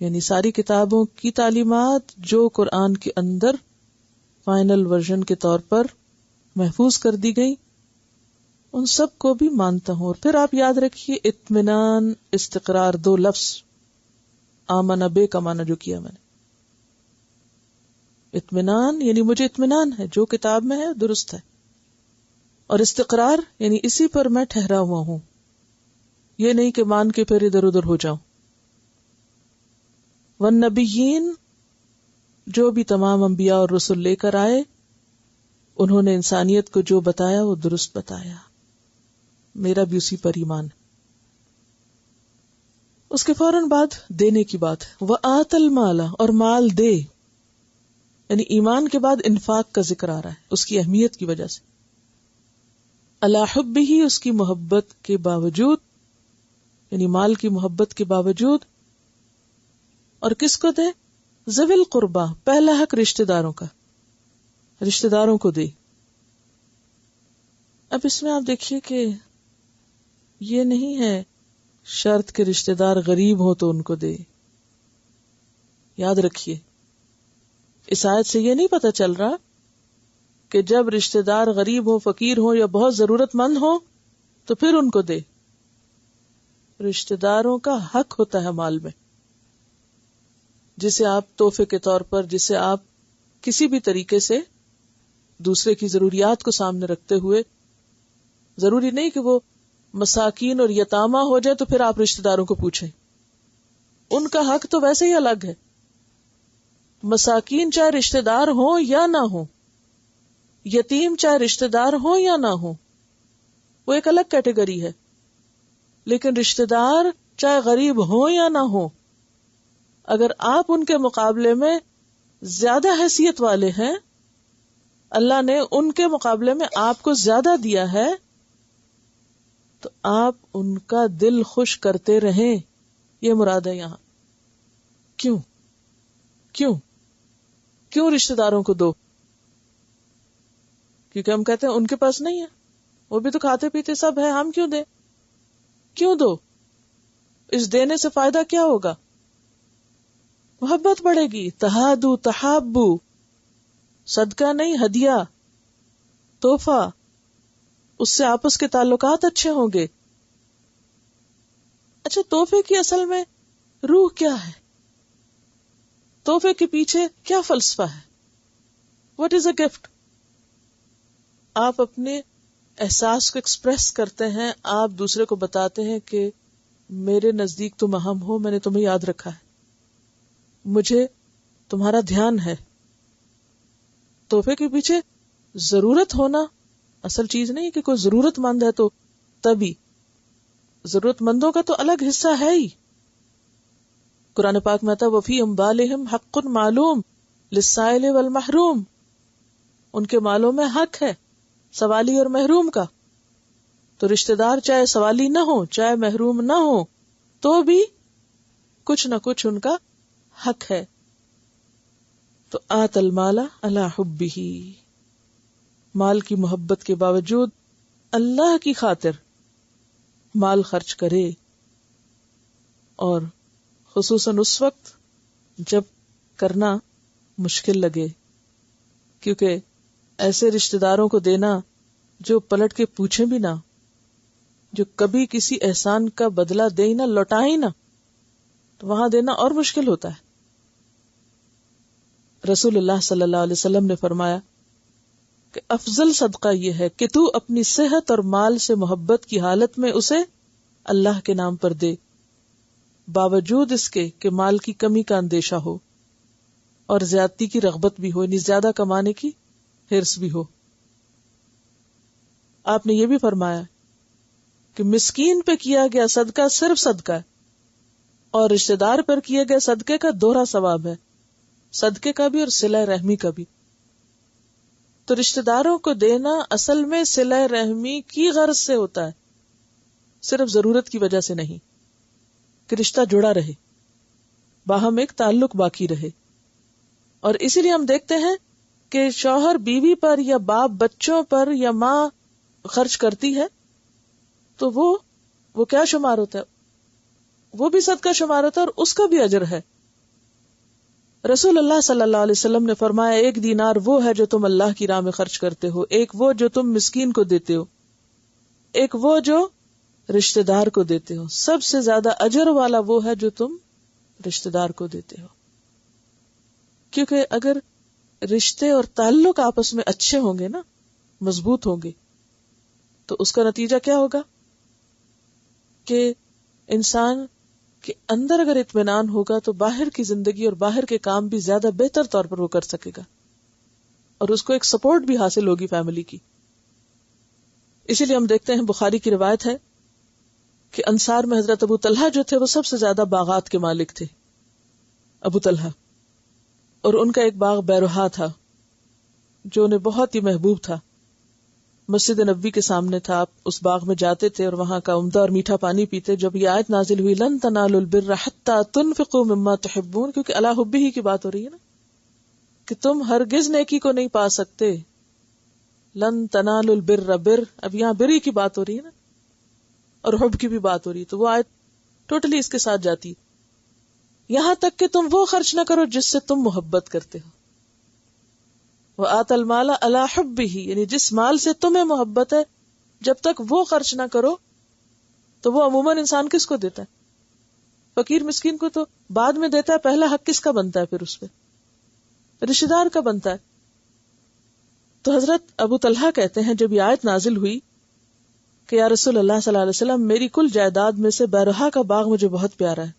یعنی ساری کتابوں کی تعلیمات جو قرآن کے اندر فائنل ورژن کے طور پر محفوظ کر دی گئی، ان سب کو بھی مانتا ہوں. اور پھر آپ یاد رکھیے اطمینان، استقرار، دو لفظ آمن بے کا معنی جو کیا میں نے. اطمینان یعنی مجھے اطمینان ہے، جو کتاب میں ہے درست ہے، اور استقرار یعنی اسی پر میں ٹھہرا ہوا ہوں، یہ نہیں کہ مان کے پھر ادھر ادھر ہو جاؤں. والنبیین، جو بھی تمام انبیاء اور رسل لے کر آئے، انہوں نے انسانیت کو جو بتایا وہ درست بتایا، میرا بھی اسی پر ایمان. اس کے فوراً بعد دینے کی بات ہے. وآت المال، اور مال دے، یعنی ایمان کے بعد انفاق کا ذکر آ رہا ہے اس کی اہمیت کی وجہ سے. علی حبہ، اس کی محبت کے باوجود، یعنی مال کی محبت کے باوجود. اور کس کو دے؟ ذوی القربہ، پہلا حق رشتہ داروں کا، رشتہ داروں کو دے. اب اس میں آپ دیکھیے کہ یہ نہیں ہے شرط کہ رشتہ دار غریب ہو تو ان کو دے. یاد رکھیے اس آیت سے یہ نہیں پتہ چل رہا کہ جب رشتہ دار غریب ہو، فقیر ہو یا بہت ضرورت مند ہو تو پھر ان کو دے. رشتہ داروں کا حق ہوتا ہے مال میں، جسے آپ تحفے کے طور پر، جسے آپ کسی بھی طریقے سے دوسرے کی ضروریات کو سامنے رکھتے ہوئے، ضروری نہیں کہ وہ مساکین اور یتامہ ہو جائے تو پھر آپ رشتہ داروں کو پوچھیں. ان کا حق تو ویسے ہی الگ ہے. مساکین چاہے رشتہ دار ہوں یا نہ ہوں، یتیم چاہے رشتہ دار ہوں یا نہ ہوں، وہ ایک الگ کیٹیگری ہے. لیکن رشتہ دار چاہے غریب ہوں یا نہ ہوں، اگر آپ ان کے مقابلے میں زیادہ حیثیت والے ہیں، اللہ نے ان کے مقابلے میں آپ کو زیادہ دیا ہے، تو آپ ان کا دل خوش کرتے رہیں. یہ مراد ہے یہاں. کیوں رشتہ داروں کو دو؟ کیونکہ ہم کہتے ہیں ان کے پاس نہیں ہے، وہ بھی تو کھاتے پیتے سب ہے، ہم کیوں دیں؟ کیوں دو؟ اس دینے سے فائدہ کیا ہوگا؟ محبت بڑھے گی. تہادو تحابو، صدقہ نہیں ہدیہ، تحفہ، اس سے آپس کے تعلقات اچھے ہوں گے. اچھا، تحفے کی اصل میں روح کیا ہے؟ تحفے کے پیچھے کیا فلسفہ ہے؟ What is a gift? آپ اپنے احساس کو ایکسپریس کرتے ہیں، آپ دوسرے کو بتاتے ہیں کہ میرے نزدیک تم اہم ہو، میں نے تمہیں یاد رکھا ہے، مجھے تمہارا دھیان ہے. تحفے کے پیچھے ضرورت ہونا اصل چیز نہیں کہ کوئی ضرورت مند ہے تو تبھی. ضرورت مندوں کا تو الگ حصہ ہے ہی. قرآن پاک میں آتا وفی اموالہم حق معلوم للسائل والمحروم، ان کے مالوں میں حق ہے سوالی اور محروم کا. تو رشتہ دار چاہے سوالی نہ ہو چاہے محروم نہ ہو تو بھی کچھ نہ کچھ ان کا حق ہے. تو آت المال علی حبہ، مال کی محبت کے باوجود اللہ کی خاطر مال خرچ کرے، اور خصوصاً اس وقت جب کرنا مشکل لگے، کیونکہ ایسے رشتہ داروں کو دینا جو پلٹ کے پوچھیں بھی نہ، جو کبھی کسی احسان کا بدلہ دے ہی نہ، لوٹائے ہی نہ، تو وہاں دینا اور مشکل ہوتا ہے. رسول اللہ صلی اللہ علیہ وسلم نے فرمایا کہ افضل صدقہ یہ ہے کہ تو اپنی صحت اور مال سے محبت کی حالت میں اسے اللہ کے نام پر دے، باوجود اس کے کہ مال کی کمی کا اندیشہ ہو اور زیادتی کی رغبت بھی ہو، یعنی زیادہ کمانے کی ہرس بھی ہو. آپ نے یہ بھی فرمایا کہ مسکین پہ کیا گیا صدقہ صرف صدقہ ہے، اور رشتہ دار پر کیے گئے صدقے کا دوہرا ثواب ہے، صدقے کا بھی اور صلہ رحمی کا بھی. تو رشتہ داروں کو دینا اصل میں صلہ رحمی کی غرض سے ہوتا ہے، صرف ضرورت کی وجہ سے نہیں، کہ رشتہ جڑا رہے، باہم ایک تعلق باقی رہے. اور اسی لیے ہم دیکھتے ہیں کہ شوہر بیوی پر یا باپ بچوں پر یا ماں خرچ کرتی ہے تو وہ کیا شمار ہوتا ہے؟ وہ بھی صدقہ شمار ہوتا ہے اور اس کا بھی اجر ہے. رسول اللہ صلی اللہ علیہ وسلم نے فرمایا ایک دینار وہ ہے جو تم اللہ کی راہ میں خرچ کرتے ہو، ایک وہ جو تم مسکین کو دیتے ہو، ایک وہ جو رشتہ دار کو دیتے ہو. سب سے زیادہ اجر والا وہ ہے جو تم رشتہ دار کو دیتے ہو، کیونکہ اگر رشتے اور تعلق آپس میں اچھے ہوں گے نا، مضبوط ہوں گے، تو اس کا نتیجہ کیا ہوگا کہ انسان کے اندر اگر اطمینان ہوگا تو باہر کی زندگی اور باہر کے کام بھی زیادہ بہتر طور پر وہ کر سکے گا، اور اس کو ایک سپورٹ بھی حاصل ہوگی فیملی کی. اسی لیے ہم دیکھتے ہیں بخاری کی روایت ہے کہ انصار میں حضرت ابو طلحہ جو تھے وہ سب سے زیادہ باغات کے مالک تھے. ابو طلحہ، اور ان کا ایک باغ بیروہا تھا جو انہیں بہت ہی محبوب تھا، مسجد نبوی کے سامنے تھا. آپ اس باغ میں جاتے تھے اور وہاں کا عمدہ اور میٹھا پانی پیتے. جب یہ آیت نازل ہوئی لن تنالوا البر حتی تنفقوا مما تحبون، کیونکہ علی حبہ کی بات ہو رہی ہے نا، کہ تم ہرگز نیکی کو نہیں پا سکتے. لن تنالوا البر، بر، اب یہاں بری کی بات ہو رہی ہے نا، اور حب کی بھی بات ہو رہی ہے، تو وہ آیت ٹوٹلی اس کے ساتھ جاتی، یہاں تک کہ تم وہ خرچ نہ کرو جس سے تم محبت کرتے ہو. وآت المال علی حبہ، یعنی جس مال سے تمہیں محبت ہے جب تک وہ خرچ نہ کرو تو وہ عموماً انسان کس کو دیتا ہے؟ فقیر مسکین کو تو بعد میں دیتا ہے. پہلا حق کس کا بنتا ہے؟ پھر اس پہ رشتہ دار کا بنتا ہے. تو حضرت ابو طلحہ کہتے ہیں جب یہ آیت نازل ہوئی کہ یا رسول اللہ صلی اللہ علیہ وسلم، میری کل جائیداد میں سے بیروہا کا باغ مجھے بہت پیارا ہے،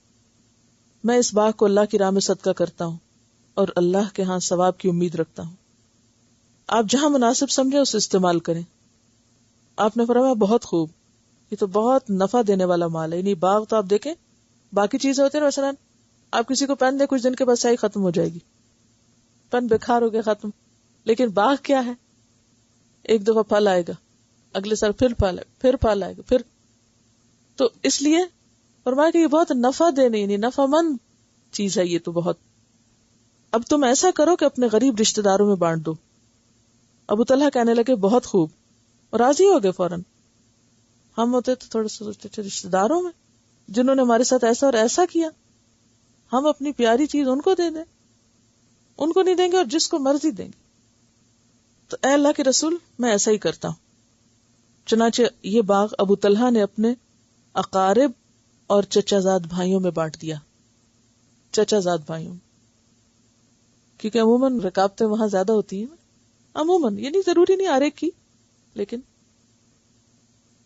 میں اس باغ کو اللہ کی راہ میں صدقہ کرتا ہوں اور اللہ کے ہاں ثواب کی امید رکھتا ہوں. آپ جہاں مناسب سمجھیں اسے استعمال کریں. آپ نے فرمایا بہت خوب، یہ تو بہت نفع دینے والا مال ہے. یعنی باغ تو آپ دیکھیں، باقی چیزیں ہوتی ہیں مثلا آپ کسی کو پین دیں، کچھ دن کے بعد سیاہی ختم ہو جائے گی، پین بیکار ہو گیا، ختم. لیکن باغ کیا ہے؟ ایک دفعہ پھل آئے گا، اگلے سال پھر پھل آئے گا، پھر. تو اس لیے فرمایا کہ یہ بہت نفع دینے، یعنی نفع مند چیز ہے یہ تو بہت. اب تم ایسا کرو کہ اپنے غریب رشتہ داروں میں بانٹ دو. ابو طلحہ کہنے لگے بہت خوب، اور راضی ہو گئے فوراً. ہم ہوتے تو تھوڑا سا سوچتے تھے رشتہ داروں میں جنہوں نے ہمارے ساتھ ایسا اور ایسا کیا، ہم اپنی پیاری چیز ان کو دے دیں. ان کو نہیں دیں گے اور جس کو مرضی دیں گے. تو اے اللہ کے رسول میں ایسا ہی کرتا ہوں. چنانچہ یہ باغ ابو طلحہ نے اپنے اقارب اور چچا زاد بھائیوں میں بانٹ دیا. چچا زاد بھائیوں، کیونکہ عموماً رکابتیں وہاں زیادہ ہوتی ہیں، عموماً، یعنی ضروری نہیں ہر ایک کی، لیکن.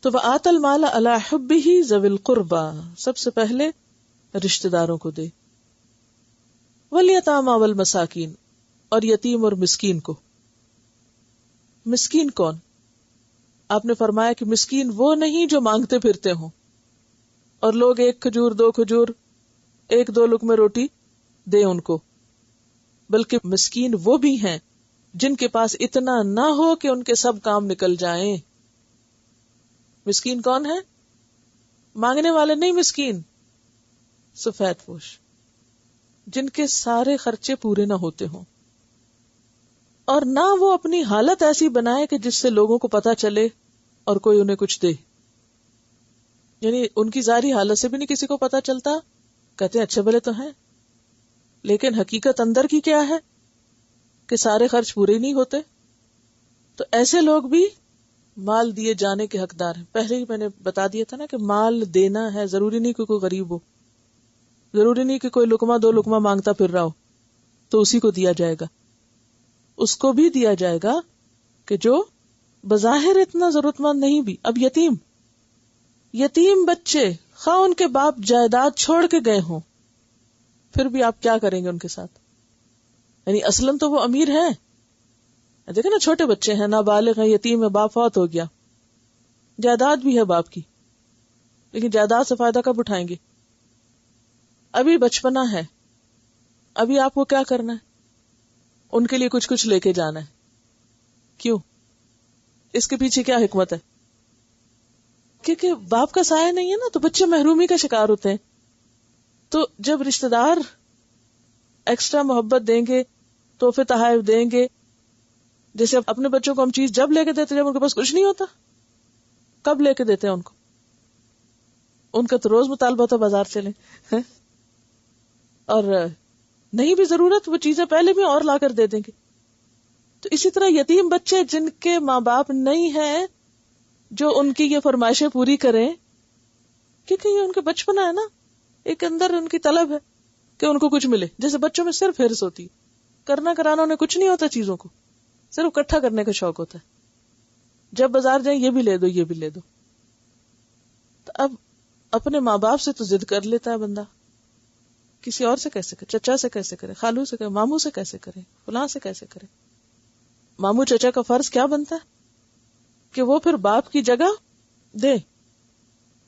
تو وآت المال علی حبہ ذوی القربى، سب سے پہلے رشتہ داروں کو دے. والیتامی والمساکین، اور یتیم اور مسکین کو. مسکین کون؟ آپ نے فرمایا کہ مسکین وہ نہیں جو مانگتے پھرتے ہوں اور لوگ 1 کھجور 2 کھجور 1-2 لقمے روٹی دے ان کو، بلکہ مسکین وہ بھی ہیں جن کے پاس اتنا نہ ہو کہ ان کے سب کام نکل جائیں. مسکین کون ہے؟ مانگنے والے نہیں، مسکین سفید پوش، جن کے سارے خرچے پورے نہ ہوتے ہوں، اور نہ وہ اپنی حالت ایسی بنائے کہ جس سے لوگوں کو پتا چلے اور کوئی انہیں کچھ دے. یعنی ان کی ظاہری حالت سے بھی نہیں کسی کو پتا چلتا، کہتے ہیں اچھے بھلے تو ہیں، لیکن حقیقت اندر کی کیا ہے کہ سارے خرچ پورے نہیں ہوتے. تو ایسے لوگ بھی مال دیے جانے کے حقدار ہیں. پہلے ہی میں نے بتا دیا تھا نا کہ مال دینا ہے، ضروری نہیں کہ کوئی غریب ہو، ضروری نہیں کہ کوئی لقمہ 2 لقمہ مانگتا پھر رہا ہو تو اسی کو دیا جائے گا. اس کو بھی دیا جائے گا کہ جو بظاہر اتنا ضرورت مند نہیں بھی. اب یتیم بچے، خواہ ان کے باپ جائیداد چھوڑ کے گئے ہوں، پھر بھی آپ کیا کریں گے ان کے ساتھ؟ یعنی اصلاً تو وہ امیر ہیں، دیکھیں نا چھوٹے بچے ہیں، نابالغ ہیں، یتیم ہے، باپ فوت ہو گیا، جائیداد بھی ہے باپ کی، لیکن جائیداد سے فائدہ کب اٹھائیں گے؟ ابھی بچپنا ہے، ابھی آپ کو کیا کرنا ہے؟ ان کے لیے کچھ کچھ لے کے جانا ہے. کیوں؟ اس کے پیچھے کیا حکمت ہے؟ کیونکہ باپ کا سایہ نہیں ہے نا، تو بچے محرومی کا شکار ہوتے ہیں. تو جب رشتہ دار ایکسٹرا محبت دیں گے، تحفے تحائف دیں گے، جیسے اپنے بچوں کو ہم چیز جب لے کے دیتے جب ان کے پاس کچھ نہیں ہوتا، کب لے کے دیتے ہیں ان کو؟ ان کا تو روز مطالبہ ہوتا بازار چلیں، اور نہیں بھی ضرورت وہ چیزیں پہلے بھی اور لا کر دے دیں گے. تو اسی طرح یتیم بچے جن کے ماں باپ نہیں ہیں جو ان کی یہ فرمائشیں پوری کریں، کیونکہ یہ ان کے بچپنا ہے نا، ایک اندر ان کی طلب ہے کہ ان کو کچھ ملے. جیسے بچوں میں صرف ہرس ہوتی ہے، کرنا کرانا انہیں کچھ نہیں ہوتا، چیزوں کو صرف اکٹھا کرنے کا شوق ہوتا ہے. جب بازار جائیں یہ بھی لے دو، یہ بھی لے دو. تو اب اپنے ماں باپ سے تو ضد کر لیتا ہے بندہ، کسی اور سے کیسے کرے؟ چچا سے کیسے کرے؟ خالو سے کرے؟ ماموں سے کیسے کرے؟ فلاں سے کیسے کرے؟ ماموں چچا کا فرض کیا بنتا ہے کہ وہ پھر باپ کی جگہ دے.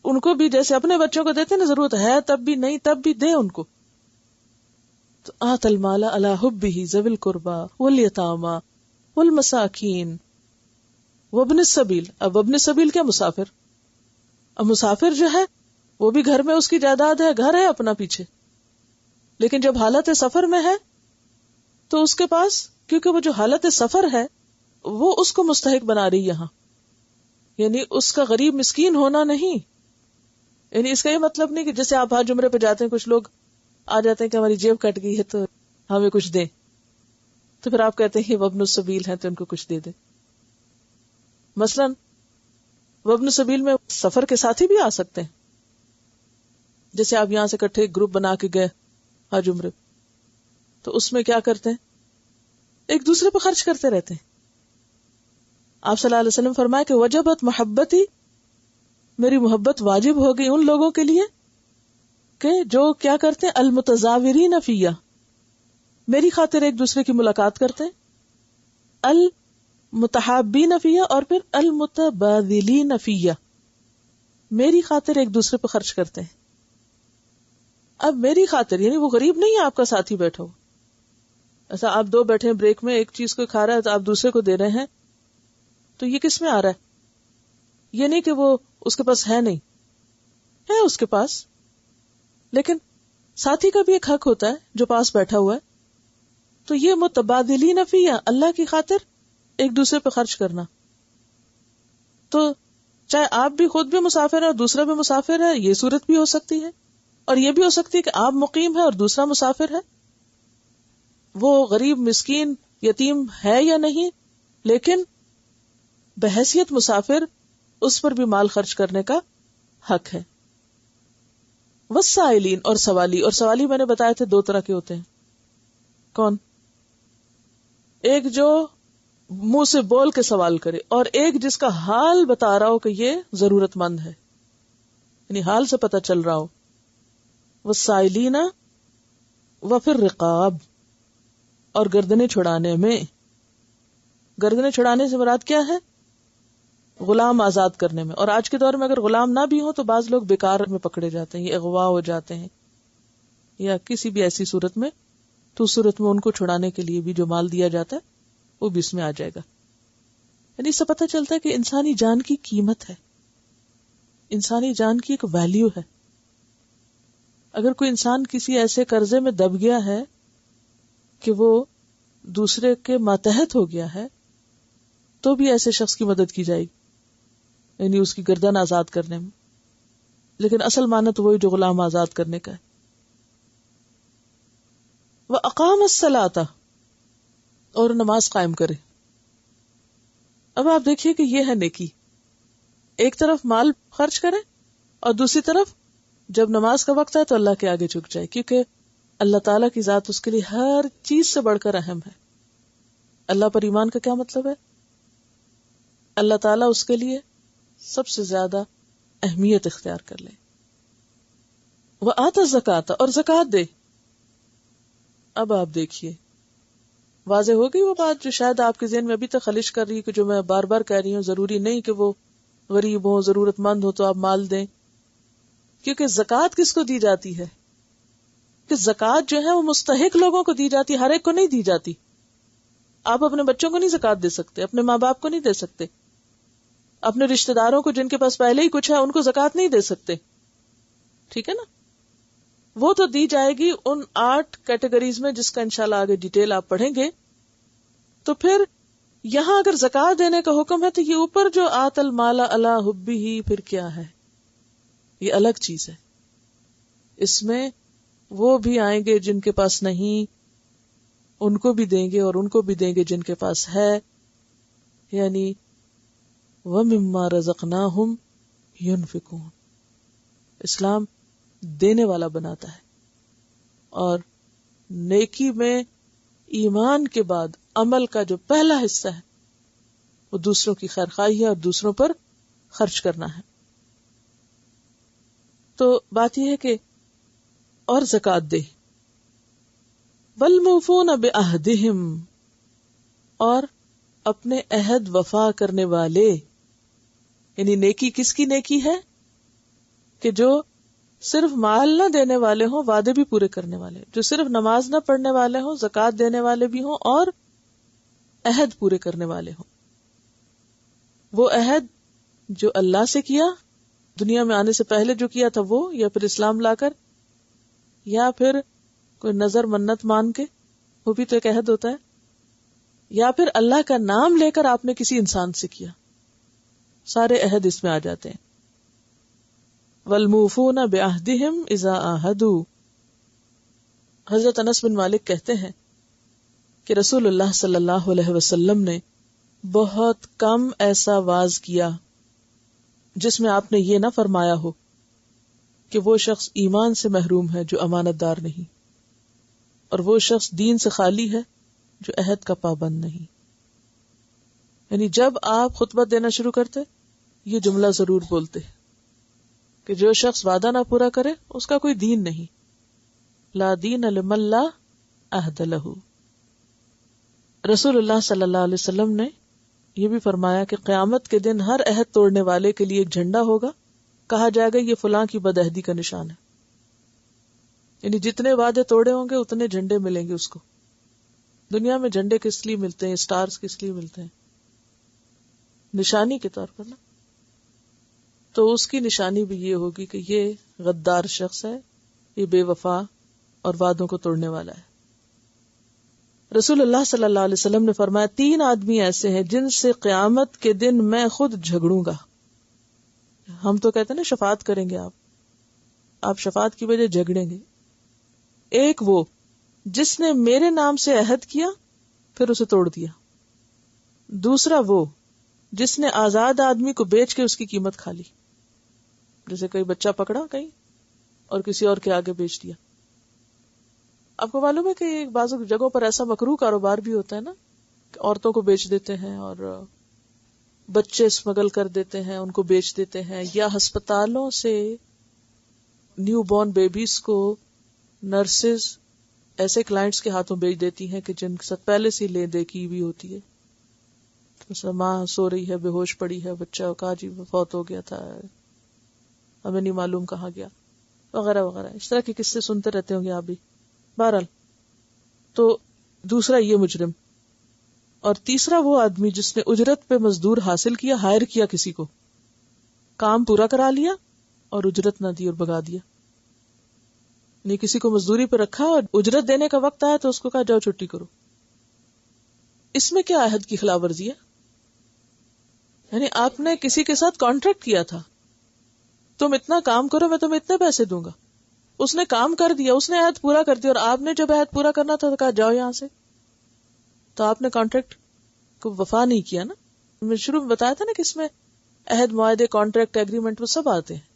ان کو بھی جیسے اپنے بچوں کو دیتے نا، ضرورت ہے تب بھی، نہیں تب بھی دے ان کو. تو آت المال علی حبہ ذوی القربى والیتامی والمساکین وابن السبیل. اب ابن السبیل کیا؟ مسافر. اب مسافر جو ہے وہ بھی گھر میں اس کی جائیداد ہے، گھر ہے اپنا پیچھے، لیکن جب حالت سفر میں ہے تو اس کے پاس، کیونکہ وہ جو حالت سفر ہے وہ اس کو مستحق بنا رہی یہاں، یعنی اس کا غریب مسکین ہونا نہیں. یعنی اس کا یہ مطلب نہیں کہ جیسے آپ حج عمرے پہ جاتے ہیں، کچھ لوگ آ جاتے ہیں کہ ہماری جیب کٹ گئی ہے تو ہمیں کچھ دیں، تو پھر آپ کہتے ہیں وابن السبیل ہیں تو ان کو کچھ دے دیں. مثلاً وابن السبیل میں سفر کے ساتھی بھی آ سکتے ہیں، جیسے آپ یہاں سے اکٹھے گروپ بنا کے گئے حج عمرے، تو اس میں کیا کرتے ہیں؟ ایک دوسرے پہ خرچ کرتے رہتے ہیں. آپ صلی اللہ علیہ وسلم فرمایا کہ وجبت محبتی، میری محبت واجب ہو گئی ان لوگوں کے لیے کہ جو کیا کرتے ہیں المتزاورین فیہ، میری خاطر ایک دوسرے کی ملاقات کرتے ہیں، المتحابین فیہ، اور پھر المتبادلین فیہ، میری خاطر ایک دوسرے پہ خرچ کرتے ہیں. اب میری خاطر یعنی وہ غریب نہیں ہے آپ کا ساتھی بیٹھا ہو، ایسا آپ دو بیٹھے ہیں بریک میں، ایک چیز کو کھا رہا ہے تو آپ دوسرے کو دے رہے ہیں، تو یہ کس میں آ رہا ہے؟ یہ نہیں کہ وہ اس کے پاس ہے، نہیں ہے اس کے پاس، لیکن ساتھی کا بھی ایک حق ہوتا ہے جو پاس بیٹھا ہوا ہے. تو یہ متبادلین فیہ، اللہ کی خاطر ایک دوسرے پہ خرچ کرنا. تو چاہے آپ بھی خود بھی مسافر ہے اور دوسرا بھی مسافر ہے، یہ صورت بھی ہو سکتی ہے، اور یہ بھی ہو سکتی ہے کہ آپ مقیم ہے اور دوسرا مسافر ہے، وہ غریب مسکین یتیم ہے یا نہیں، لیکن بحیثیت مسافر اس پر بھی مال خرچ کرنے کا حق ہے. والسائلین، اور سوالی. اور سوالی میں نے بتایا تھے دو طرح کے ہوتے ہیں. کون؟ ایک جو منہ سے بول کے سوال کرے، اور ایک جس کا حال بتا رہا ہو کہ یہ ضرورت مند ہے، یعنی حال سے پتہ چل رہا ہو. والسائلین وفی الرقاب، اور گردنیں چھڑانے میں. گردنیں چھڑانے سے مراد کیا ہے؟ غلام آزاد کرنے میں. اور آج کے دور میں اگر غلام نہ بھی ہو تو بعض لوگ بیکار میں پکڑے جاتے ہیں، یہ اغوا ہو جاتے ہیں یا کسی بھی ایسی صورت میں، تو اس صورت میں ان کو چھڑانے کے لیے بھی جو مال دیا جاتا ہے وہ بھی اس میں آ جائے گا. یعنی اس سے پتہ چلتا ہے کہ انسانی جان کی قیمت ہے، انسانی جان کی ایک ویلیو ہے. اگر کوئی انسان کسی ایسے قرضے میں دب گیا ہے کہ وہ دوسرے کے ماتحت ہو گیا ہے تو بھی ایسے شخص کی مدد کی جائے گی، یعنی اس کی گردن آزاد کرنے میں. لیکن اصل معنی تو وہی جو غلام آزاد کرنے کا ہے. وَأَقَامَ الصَّلَاةَ، اور نماز قائم کرے. اب آپ دیکھیے کہ یہ ہے نیکی. ایک طرف مال خرچ کرے اور دوسری طرف جب نماز کا وقت ہے تو اللہ کے آگے جھک جائے، کیونکہ اللہ تعالیٰ کی ذات اس کے لیے ہر چیز سے بڑھ کر اہم ہے. اللہ پر ایمان کا کیا مطلب ہے؟ اللہ تعالیٰ اس کے لیے سب سے زیادہ اہمیت اختیار کر لے. وَآتَ الزَّکَاةَ، اور زکوٰۃ دے. اب آپ دیکھیے واضح ہو گئی وہ بات جو شاید آپ کے ذہن میں ابھی تک خلش کر رہی ہے، کہ جو میں بار بار کہہ رہی ہوں، ضروری نہیں کہ وہ غریب ہو، ضرورت مند ہو تو آپ مال دیں. کیونکہ زکوٰۃ کس کو دی جاتی ہے؟ کہ زکوٰۃ جو ہے وہ مستحق لوگوں کو دی جاتی، ہر ایک کو نہیں دی جاتی. آپ اپنے بچوں کو نہیں زکوٰۃ دے سکتے، اپنے ماں باپ کو نہیں دے سکتے، اپنے رشتہ داروں کو جن کے پاس پہلے ہی کچھ ہے ان کو زکوٰۃ نہیں دے سکتے. ٹھیک ہے نا؟ وہ تو دی جائے گی ان 8 کیٹیگریز میں جس کا انشاءاللہ آگے ڈیٹیل آپ پڑھیں گے. تو پھر یہاں اگر زکوٰۃ دینے کا حکم ہے تو یہ اوپر جو آت المال علی حبہ پھر کیا ہے؟ یہ الگ چیز ہے. اس میں وہ بھی آئیں گے جن کے پاس نہیں، ان کو بھی دیں گے، اور ان کو بھی دیں گے جن کے پاس ہے. یعنی وَمِمَّا رَزَقْنَاهُمْ يُنْفِقُونَ. اسلام دینے والا بناتا ہے، اور نیکی میں ایمان کے بعد عمل کا جو پہلا حصہ ہے وہ دوسروں کی خیرخواہی ہے اور دوسروں پر خرچ کرنا ہے. تو بات یہ ہے کہ اور زکوٰۃ دے. وَالْمُوفُونَ بِعَهْدِهِمْ، اور اپنے عہد وفا کرنے والے. یعنی نیکی کس کی نیکی ہے؟ کہ جو صرف مال نہ دینے والے ہوں، وعدے بھی پورے کرنے والے، جو صرف نماز نہ پڑھنے والے ہوں، زکوٰۃ دینے والے بھی ہوں، اور عہد پورے کرنے والے ہوں. وہ عہد جو اللہ سے کیا دنیا میں آنے سے پہلے جو کیا تھا وہ، یا پھر اسلام لا کر، یا پھر کوئی نظر منت مان کے، وہ بھی تو ایک عہد ہوتا ہے، یا پھر اللہ کا نام لے کر آپ نے کسی انسان سے کیا. سارے عہد اس میں آ جاتے ہیں. وَالْمُوفُونَ بِعَهْدِهِمْ إِذَا عَاهَدُوا. حضرت انس بن مالک کہتے ہیں کہ رسول اللہ صلی اللہ علیہ وسلم نے بہت کم ایسا واز کیا جس میں آپ نے یہ نہ فرمایا ہو کہ وہ شخص ایمان سے محروم ہے جو امانت دار نہیں، اور وہ شخص دین سے خالی ہے جو عہد کا پابند نہیں. یعنی جب آپ خطبہ دینا شروع کرتے یہ جملہ ضرور بولتے کہ جو شخص وعدہ نہ پورا کرے اس کا کوئی دین نہیں. لا دین لمن لا عہد لہ. رسول اللہ صلی اللہ علیہ وسلم نے یہ بھی فرمایا کہ قیامت کے دن ہر عہد توڑنے والے کے لیے ایک جھنڈا ہوگا، کہا جائے گا یہ فلاں کی بدعہدی کا نشان ہے. یعنی جتنے وعدے توڑے ہوں گے اتنے جھنڈے ملیں گے اس کو. دنیا میں جھنڈے کس لیے ملتے ہیں، اسٹارز کس لیے ملتے ہیں؟ نشانی کے طور پر نا. تو اس کی نشانی بھی یہ ہوگی کہ یہ غدار شخص ہے، یہ بے وفا اور وعدوں کو توڑنے والا ہے. رسول اللہ صلی اللہ علیہ وسلم نے فرمایا 3 آدمی ایسے ہیں جن سے قیامت کے دن میں خود جھگڑوں گا. ہم تو کہتے ہیں نا شفاعت کریں گے، آپ شفاعت کی وجہ جھگڑیں گے. ایک وہ جس نے میرے نام سے عہد کیا پھر اسے توڑ دیا. دوسرا وہ جس نے آزاد آدمی کو بیچ کے اس کی قیمت کھا لی، جیسے کوئی بچہ پکڑا کہیں اور کسی اور کے آگے بیچ دیا. آپ کو معلوم ہے کہ بعض جگہوں پر ایسا مکروہ کاروبار بھی ہوتا ہے نا، کہ عورتوں کو بیچ دیتے ہیں اور بچے اسمگل کر دیتے ہیں، ان کو بیچ دیتے ہیں، یا ہسپتالوں سے نیو بورن بیبیز کو نرسز ایسے کلائنٹس کے ہاتھوں بیچ دیتی ہیں کہ جن کے ساتھ پہلے سے لے دے کی بھی ہوتی ہے. مثلا ماں سو رہی ہے، بے ہوش پڑی ہے، بچہ کہا جی فوت ہو گیا تھا، ہمیں نہیں معلوم کہاں گیا، وغیرہ وغیرہ. اس طرح کے قصے سنتے رہتے ہوں گے آپ بھی. بہرحال تو دوسرا یہ مجرم، اور تیسرا وہ آدمی جس نے اجرت پہ مزدور حاصل کیا، ہائر کیا، کسی کو کام پورا کرا لیا اور اجرت نہ دی اور بھگا دیا. نہیں، کسی کو مزدوری پہ رکھا اور اجرت دینے کا وقت آیا تو اس کو کہا جاؤ چھٹی کرو. اس میں کیا عہد کی خلاف ورزی ہے؟ یعنی آپ نے کسی کے ساتھ کانٹریکٹ کیا تھا، تم اتنا کام کرو میں تمہیں اتنے پیسے دوں گا. اس نے کام کر دیا، اس نے عہد پورا کر دیا، اور آپ نے جب عہد پورا کرنا تھا تو کہا جاؤ یہاں سے. تو آپ نے کانٹریکٹ کو وفا نہیں کیا نا. میں شروع میں بتایا تھا نا کہ اس میں عہد، معاہدے، کانٹریکٹ، ایگریمنٹ وہ سب آتے ہیں.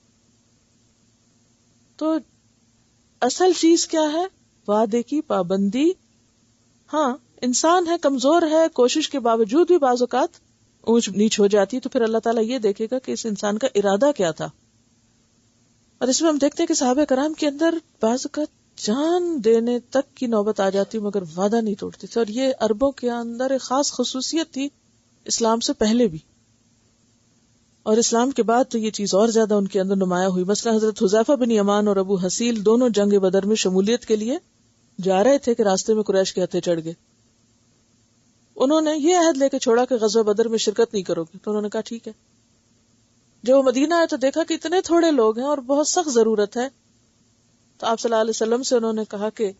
تو اصل چیز کیا ہے؟ وعدے کی پابندی. ہاں انسان ہے، کمزور ہے، کوشش کے باوجود بھی بعض اوقات اونچ نیچ ہو جاتی ہے، تو پھر اللہ تعالیٰ یہ دیکھے گا کہ اس انسان کا ارادہ کیا تھا. اور اس میں ہم دیکھتے ہیں کہ صحابہ کرام کے اندر بعض اوقات جان دینے تک کی نوبت آ جاتی مگر وعدہ نہیں توڑتے تھے. اور یہ عربوں کے اندر ایک خاص خصوصیت تھی، اسلام سے پہلے بھی اور اسلام کے بعد تو یہ چیز اور زیادہ ان کے اندر نمایاں ہوئی. مثلا حضرت حذیفہ بن یمان اور ابو حسیل دونوں جنگ بدر میں شمولیت کے لیے جا رہے تھے کہ راستے میں قریش کے ہتھے چڑھ گئے. انہوں نے یہ عہد لے کے چھوڑا کہ غزوہ بدر میں شرکت نہیں کرو گے. تو انہوں نے کہا ٹھیک ہے. جب وہ مدینہ آئے تو دیکھا کہ اتنے تھوڑے لوگ ہیں اور بہت سخت ضرورت ہے. تو آپ صلی اللہ علیہ وسلم سے انہوں نے کہا کہ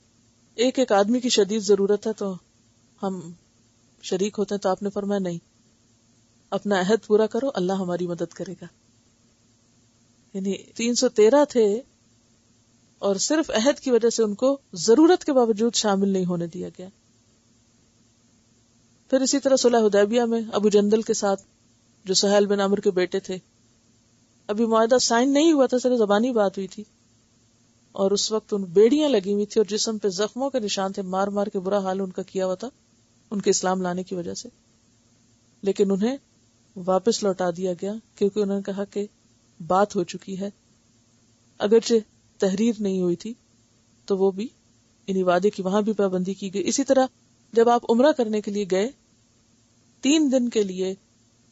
ایک ایک آدمی کی شدید ضرورت ہے تو ہم شریک ہوتے ہیں. تو آپ نے فرمایا نہیں، اپنا عہد پورا کرو، اللہ ہماری مدد کرے گا. یعنی 313 تھے اور صرف عہد کی وجہ سے ان کو ضرورت کے باوجود شامل نہیں ہونے دیا گیا. پھر اسی طرح صلح حدیبیہ میں ابو جندل کے ساتھ، جو سہیل بن عمرو کے بیٹے تھے، ابھی معاہدہ سائن نہیں ہوا تھا، صرف زبانی بات ہوئی تھی، اور اس وقت ان بیڑیاں لگی ہوئی تھی اور جسم پہ زخموں کے نشان تھے، مار مار کے برا حال ان کا کیا ہوا تھا ان کے اسلام لانے کی وجہ سے. لیکن انہیں واپس لوٹا دیا گیا کیونکہ انہوں نے کہا کہ بات ہو چکی ہے. اگرچہ تحریر نہیں ہوئی تھی تو وہ بھی انہی وعدے کی وہاں بھی پابندی کی گئی. اسی طرح جب آپ عمرہ کرنے کے لیے گئے 3 دن کے لیے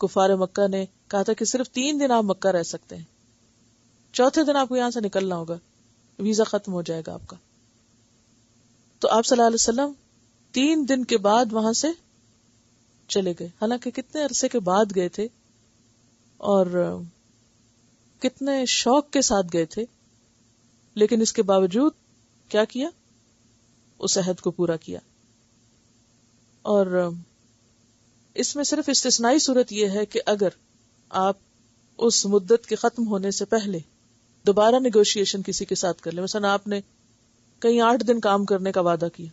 کفار مکہ نے کہا تھا کہ صرف 3 دن آپ مکہ رہ سکتے ہیں، 4تھے دن آپ کو یہاں سے نکلنا ہوگا، ویزا ختم ہو جائے گا آپ کا. تو آپ صلی اللہ علیہ وسلم 3 دن کے بعد وہاں سے چلے گئے. حالانکہ کتنے عرصے کے بعد گئے تھے اور کتنے شوق کے ساتھ گئے تھے، لیکن اس کے باوجود کیا کیا؟ اس عہد کو پورا کیا. اور اس میں صرف استثنائی صورت یہ ہے کہ اگر آپ اس مدت کے ختم ہونے سے پہلے دوبارہ نیگوشیشن کسی کے ساتھ کر لیں. مثلا آپ نے کہیں 8 دن کام کرنے کا وعدہ کیا،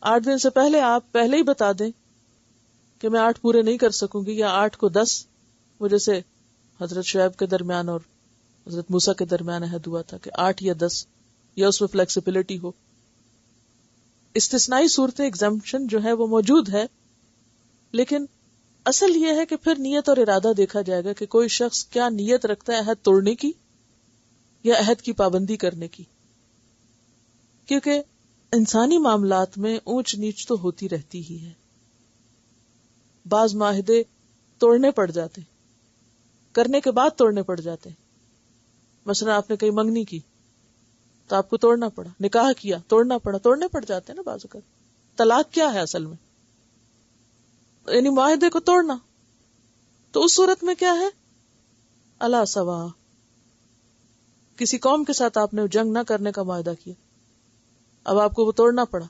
8 دن سے پہلے آپ پہلے ہی بتا دیں کہ میں 8 پورے نہیں کر سکوں گی، یا 8 کو 10، وہ جیسے حضرت شعیب کے درمیان اور حضرت موسیٰ کے درمیان عہد ہوا تھا کہ 8 یا 10، یا اس میں فلیکسیبلٹی ہو. استثنائی صورتیں، ایگزمپشن جو ہے وہ موجود ہے، لیکن اصل یہ ہے کہ پھر نیت اور ارادہ دیکھا جائے گا کہ کوئی شخص کیا نیت رکھتا ہے عہد توڑنے کی یا عہد کی پابندی کرنے کی، کیونکہ انسانی معاملات میں اونچ نیچ تو ہوتی رہتی ہی ہے. بعض معاہدے توڑنے پڑ جاتے، کرنے کے بعد توڑنے پڑ جاتے. مثلا آپ نے کہیں منگنی کی تو آپ کو توڑنا پڑا، نکاح کیا توڑنا پڑا، توڑنے پڑ جاتے ہیں نا بعض اوقات. طلاق کیا ہے اصل میں؟ یعنی معاہدے کو توڑنا. تو اس صورت میں کیا ہے؟ الا سوا، کسی قوم کے ساتھ آپ نے جنگ نہ کرنے کا معاہدہ کیا، اب آپ کو وہ توڑنا پڑا،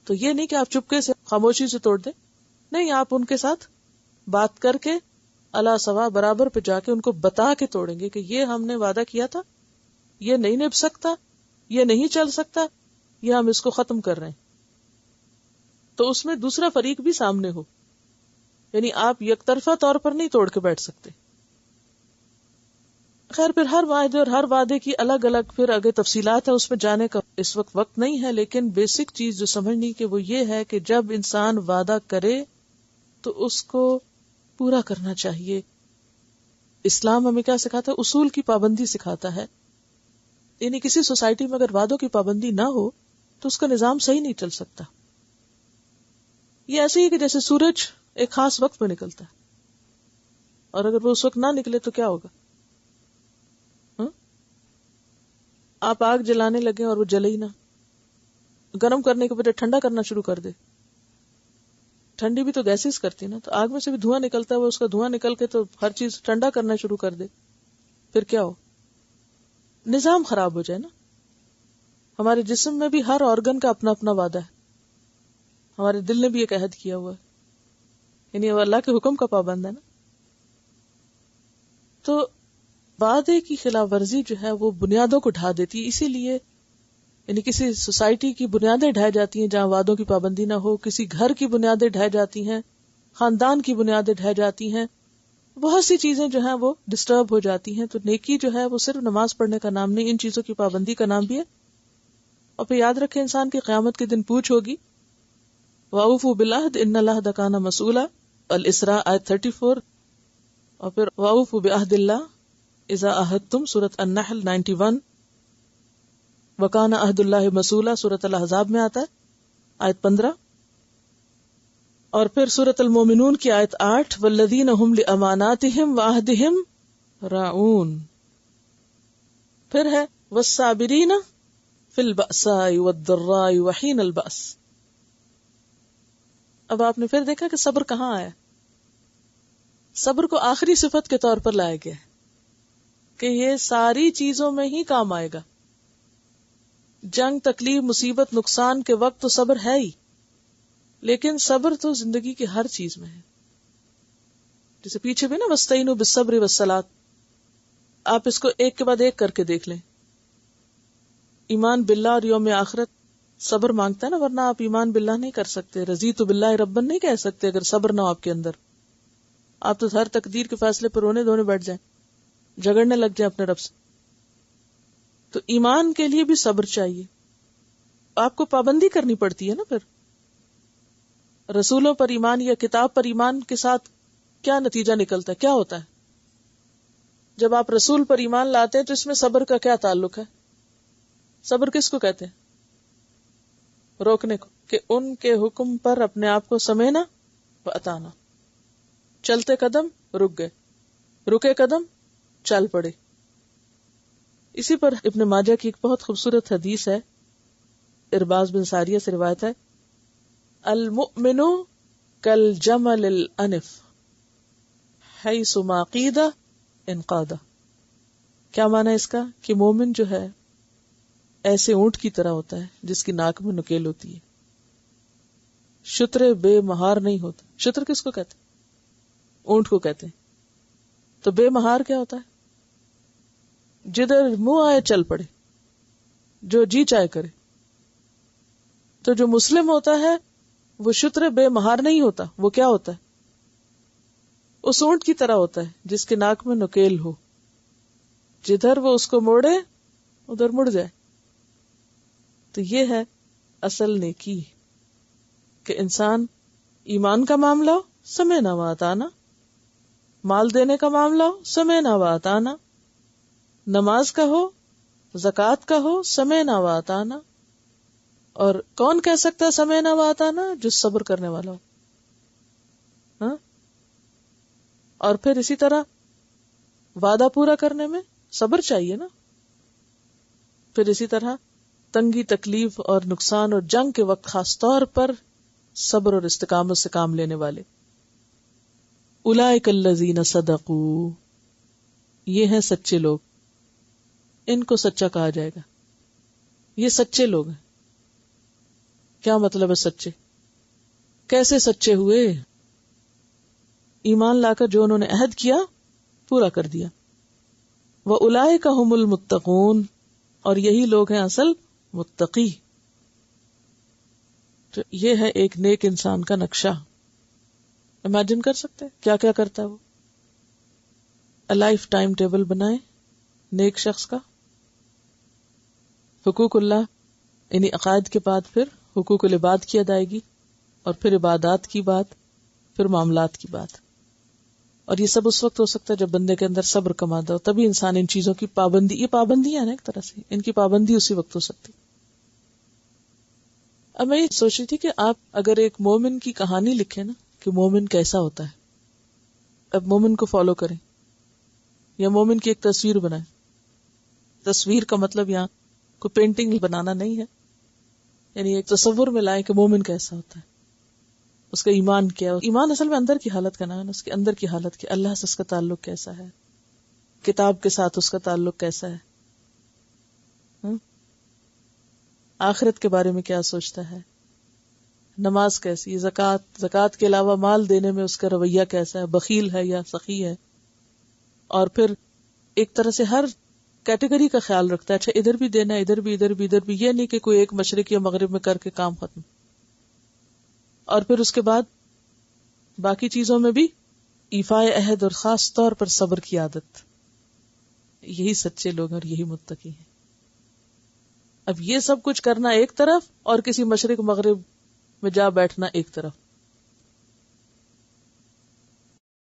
تو یہ نہیں کہ آپ چپکے سے خاموشی سے توڑ دیں، نہیں، آپ ان کے ساتھ بات کر کے الا سوا برابر پہ جا کے ان کو بتا کے توڑیں گے کہ یہ ہم نے وعدہ کیا تھا، یہ نہیں نبھ سکتا، یہ نہیں چل سکتا، یہ ہم اس کو ختم کر رہے ہیں. تو اس میں دوسرا فریق بھی سامنے ہو، یعنی آپ یک طرفہ طور پر نہیں توڑ کے بیٹھ سکتے. خیر، پھر ہر معاہدے اور ہر وعدے کی الگ الگ پھر آگے تفصیلات ہے، اس میں جانے کا اس وقت نہیں ہے، لیکن بیسک چیز جو سمجھنی کہ وہ یہ ہے کہ جب انسان وعدہ کرے تو اس کو پورا کرنا چاہیے. اسلام ہمیں کیا سکھاتا ہے؟ اصول کی پابندی سکھاتا ہے. یعنی کسی سوسائٹی میں اگر وعدوں کی پابندی نہ ہو تو اس کا نظام صحیح نہیں چل سکتا. یہ ایسے ہی کہ جیسے سورج ایک خاص وقت میں نکلتا ہے، اور اگر وہ اس وقت نہ نکلے تو کیا ہوگا؟ آپ آگ جلانے لگے اور وہ جلے ہی نہ، گرم کرنے کے بجائے ٹھنڈا کرنا شروع کر دے. ٹھنڈی بھی تو گیسز کرتی نا، تو آگ میں سے بھی دھواں نکلتا ہے، وہ اس کا دھواں نکل کے تو ہر چیز ٹھنڈا کرنا شروع کر دے، پھر کیا ہو؟ نظام خراب ہو جائے نا. ہمارے جسم میں بھی ہر آرگن کا اپنا اپنا وعدہ ہے. ہمارے دل نے بھی ایک عہد کیا ہوا ہے، یعنی وہ اللہ کے حکم کا پابند ہے نا. تو وعدے کی خلاف ورزی جو ہے وہ بنیادوں کو ڈھا دیتی ہے. اسی لیے یعنی کسی سوسائٹی کی بنیادیں ڈھائی جاتی ہیں جہاں وعدوں کی پابندی نہ ہو، کسی گھر کی بنیادیں ڈھائی جاتی ہیں، خاندان کی بنیادیں ڈھائی جاتی ہیں، بہت سی چیزیں جو ہیں وہ ڈسٹرب ہو جاتی ہیں. تو نیکی جو ہے وہ صرف نماز پڑھنے کا نام نہیں، ان چیزوں کی پابندی کا نام بھی ہے. اور پھر یاد رکھے انسان کی قیامت کے دن پوچھ ہوگی. وَأَوْفُوا بِالْعَهْدِ إِنَّ الْعَهْدَ كَانَ مَسْئُولًا، الاسراء آیت 34. اور پھر وَأَوْفُوا بِعَهْدِ اللَّهِ اذا عاہدتم، سورۃ النحل 91. وکان عہد اللہ مسئولا، سورۃ الاحزاب میں آتا ہے آیت 15. اور پھر سورۃ المومنون کی آیت 8، والذین هم لاماناتہم وعہدہم راعون. پھر ہے والصابرین فی البأساء والضراء وحین البأس. اب آپ نے پھر دیکھا کہ صبر کہاں آیا؟ صبر کو آخری صفت کے طور پر لایا گیا ہے کہ یہ ساری چیزوں میں ہی کام آئے گا. جنگ، تکلیف، مصیبت، نقصان کے وقت تو صبر ہے ہی، لیکن صبر تو زندگی کی ہر چیز میں ہے. جیسے پیچھے بھی نا وَاسْتَعِینُوا بِالصَّبْرِ وَالصَّلَاةِ، آپ اس کو ایک کے بعد ایک کر کے دیکھ لیں. ایمان باللہ اور یوم آخرت صبر مانگتا ہے نا، ورنہ آپ ایمان باللہ نہیں کر سکتے، رضیت باللہ ربًا نہیں کہہ سکتے اگر صبر نہ ہو آپ کے اندر. آپ تو ہر تقدیر کے فیصلے پر رونے دھونے بیٹھ جائیں، جھگڑنے لگ جائیں اپنے رب سے. تو ایمان کے لیے بھی صبر چاہیے. آپ کو پابندی کرنی پڑتی ہے نا. پھر رسولوں پر ایمان یا کتاب پر ایمان کے ساتھ کیا نتیجہ نکلتا ہے؟ کیا ہوتا ہے جب آپ رسول پر ایمان لاتے ہیں؟ تو اس میں صبر کا کیا تعلق ہے؟ صبر کس کو کہتے ہیں؟ روکنے کو، کہ ان کے حکم پر اپنے آپ کو سمینا و اطانا. چلتے قدم رک گئے، رکے قدم چل پڑے. اسی پر ابن ماجہ کی ایک بہت خوبصورت حدیث ہے، ارباز بن ساریہ سے روایت ہے، المؤمن کالجمل الانف حیث ما قید انقاد. کیا معنی اس کا؟ کہ مومن جو ہے ایسے اونٹ کی طرح ہوتا ہے جس کی ناک میں نکیل ہوتی ہے، شتر بے مہار نہیں ہوتا. شتر کس کو کہتے ہیں؟ اونٹ کو کہتے ہیں. تو بے مہار کیا ہوتا ہے؟ جدھر منہ آئے چل پڑے، جو جی چاہے کرے. تو جو مسلم ہوتا ہے وہ شتر بے مہار نہیں ہوتا. وہ کیا ہوتا ہے؟ اس اونٹ کی طرح ہوتا ہے جس کے ناک میں نکیل ہو، جدھر وہ اس کو موڑے ادھر مڑ جائے. تو یہ ہے اصل نیکی، کہ انسان ایمان کا معاملہ ہو سمینا و اطانا، مال دینے کا معاملہ ہو سمینا و اطانا، نماز کا ہو، زکوٰۃ کا ہو، سمعنا و اطعنا. اور کون کہہ سکتا ہے سمعنا و اطعنا؟ جو صبر کرنے والا ہو. ہاں، اور پھر اسی طرح وعدہ پورا کرنے میں صبر چاہیے نا. پھر اسی طرح تنگی، تکلیف اور نقصان اور جنگ کے وقت خاص طور پر صبر اور استقامت سے کام لینے والے. اولئک الذین صدقوا، یہ ہیں سچے لوگ، ان کو سچا کہا جائے گا. یہ سچے لوگ ہیں. کیا مطلب ہے سچے؟ کیسے سچے ہوئے؟ ایمان لا کر جو انہوں نے عہد کیا پورا کر دیا. وَأُولَئِكَ هُمُ الْمُتَّقُونَ، اور یہی لوگ ہیں اصل متقی. تو یہ ہے ایک نیک انسان کا نقشہ. امیجن کر سکتے ہیں کیا کیا کرتا ہے وہ؟ لائف ٹائم ٹیبل بنائے نیک شخص کا. حقوق اللہ یعنی عقائد کے بعد پھر حقوق العباد کی ادائیگی، اور پھر عبادات کی بات، پھر معاملات کی بات. اور یہ سب اس وقت ہو سکتا ہے جب بندے کے اندر صبر کا مادہ ہو، تبھی انسان ان چیزوں کی پابندی، یہ پابندی ہے نا ایک طرح سے، ان کی پابندی اسی وقت ہو سکتی. اب میں یہ سوچ رہی تھی کہ آپ اگر ایک مومن کی کہانی لکھیں نا کہ مومن کیسا ہوتا ہے، اب مومن کو فالو کریں یا مومن کی ایک تصویر بنائیں. تصویر کا مطلب یہاں کوئی پینٹنگ بنانا نہیں ہے، یعنی ایک تصور میں لائیں کہ مومن کیسا ہوتا ہے، اس کا ایمان کیا. ایمان اصل میں اندر کی حالت کا نام ہے، اس کے اندر کی حالت کی، اللہ سے اس کا تعلق کیسا ہے، کتاب کے ساتھ اس کا تعلق کیسا ہے، آخرت کے بارے میں کیا سوچتا ہے، نماز کیسی، زکوٰۃ کے علاوہ مال دینے میں اس کا رویہ کیسا ہے، بخیل ہے یا سخی ہے. اور پھر ایک طرح سے ہر کیٹیگری کا خیال رکھتا ہے. اچھا ادھر بھی دینا، ادھر بھی، ادھر بھی، ادھر بھی، یہ نہیں کہ کوئی ایک مشرق یا مغرب میں کر کے کام ختم. اور پھر اس کے بعد باقی چیزوں میں بھی ایفاء عہد اور خاص طور پر صبر کی عادت. یہی سچے لوگ اور یہی متقی ہیں. اب یہ سب کچھ کرنا ایک طرف اور کسی مشرق مغرب میں جا بیٹھنا ایک طرف.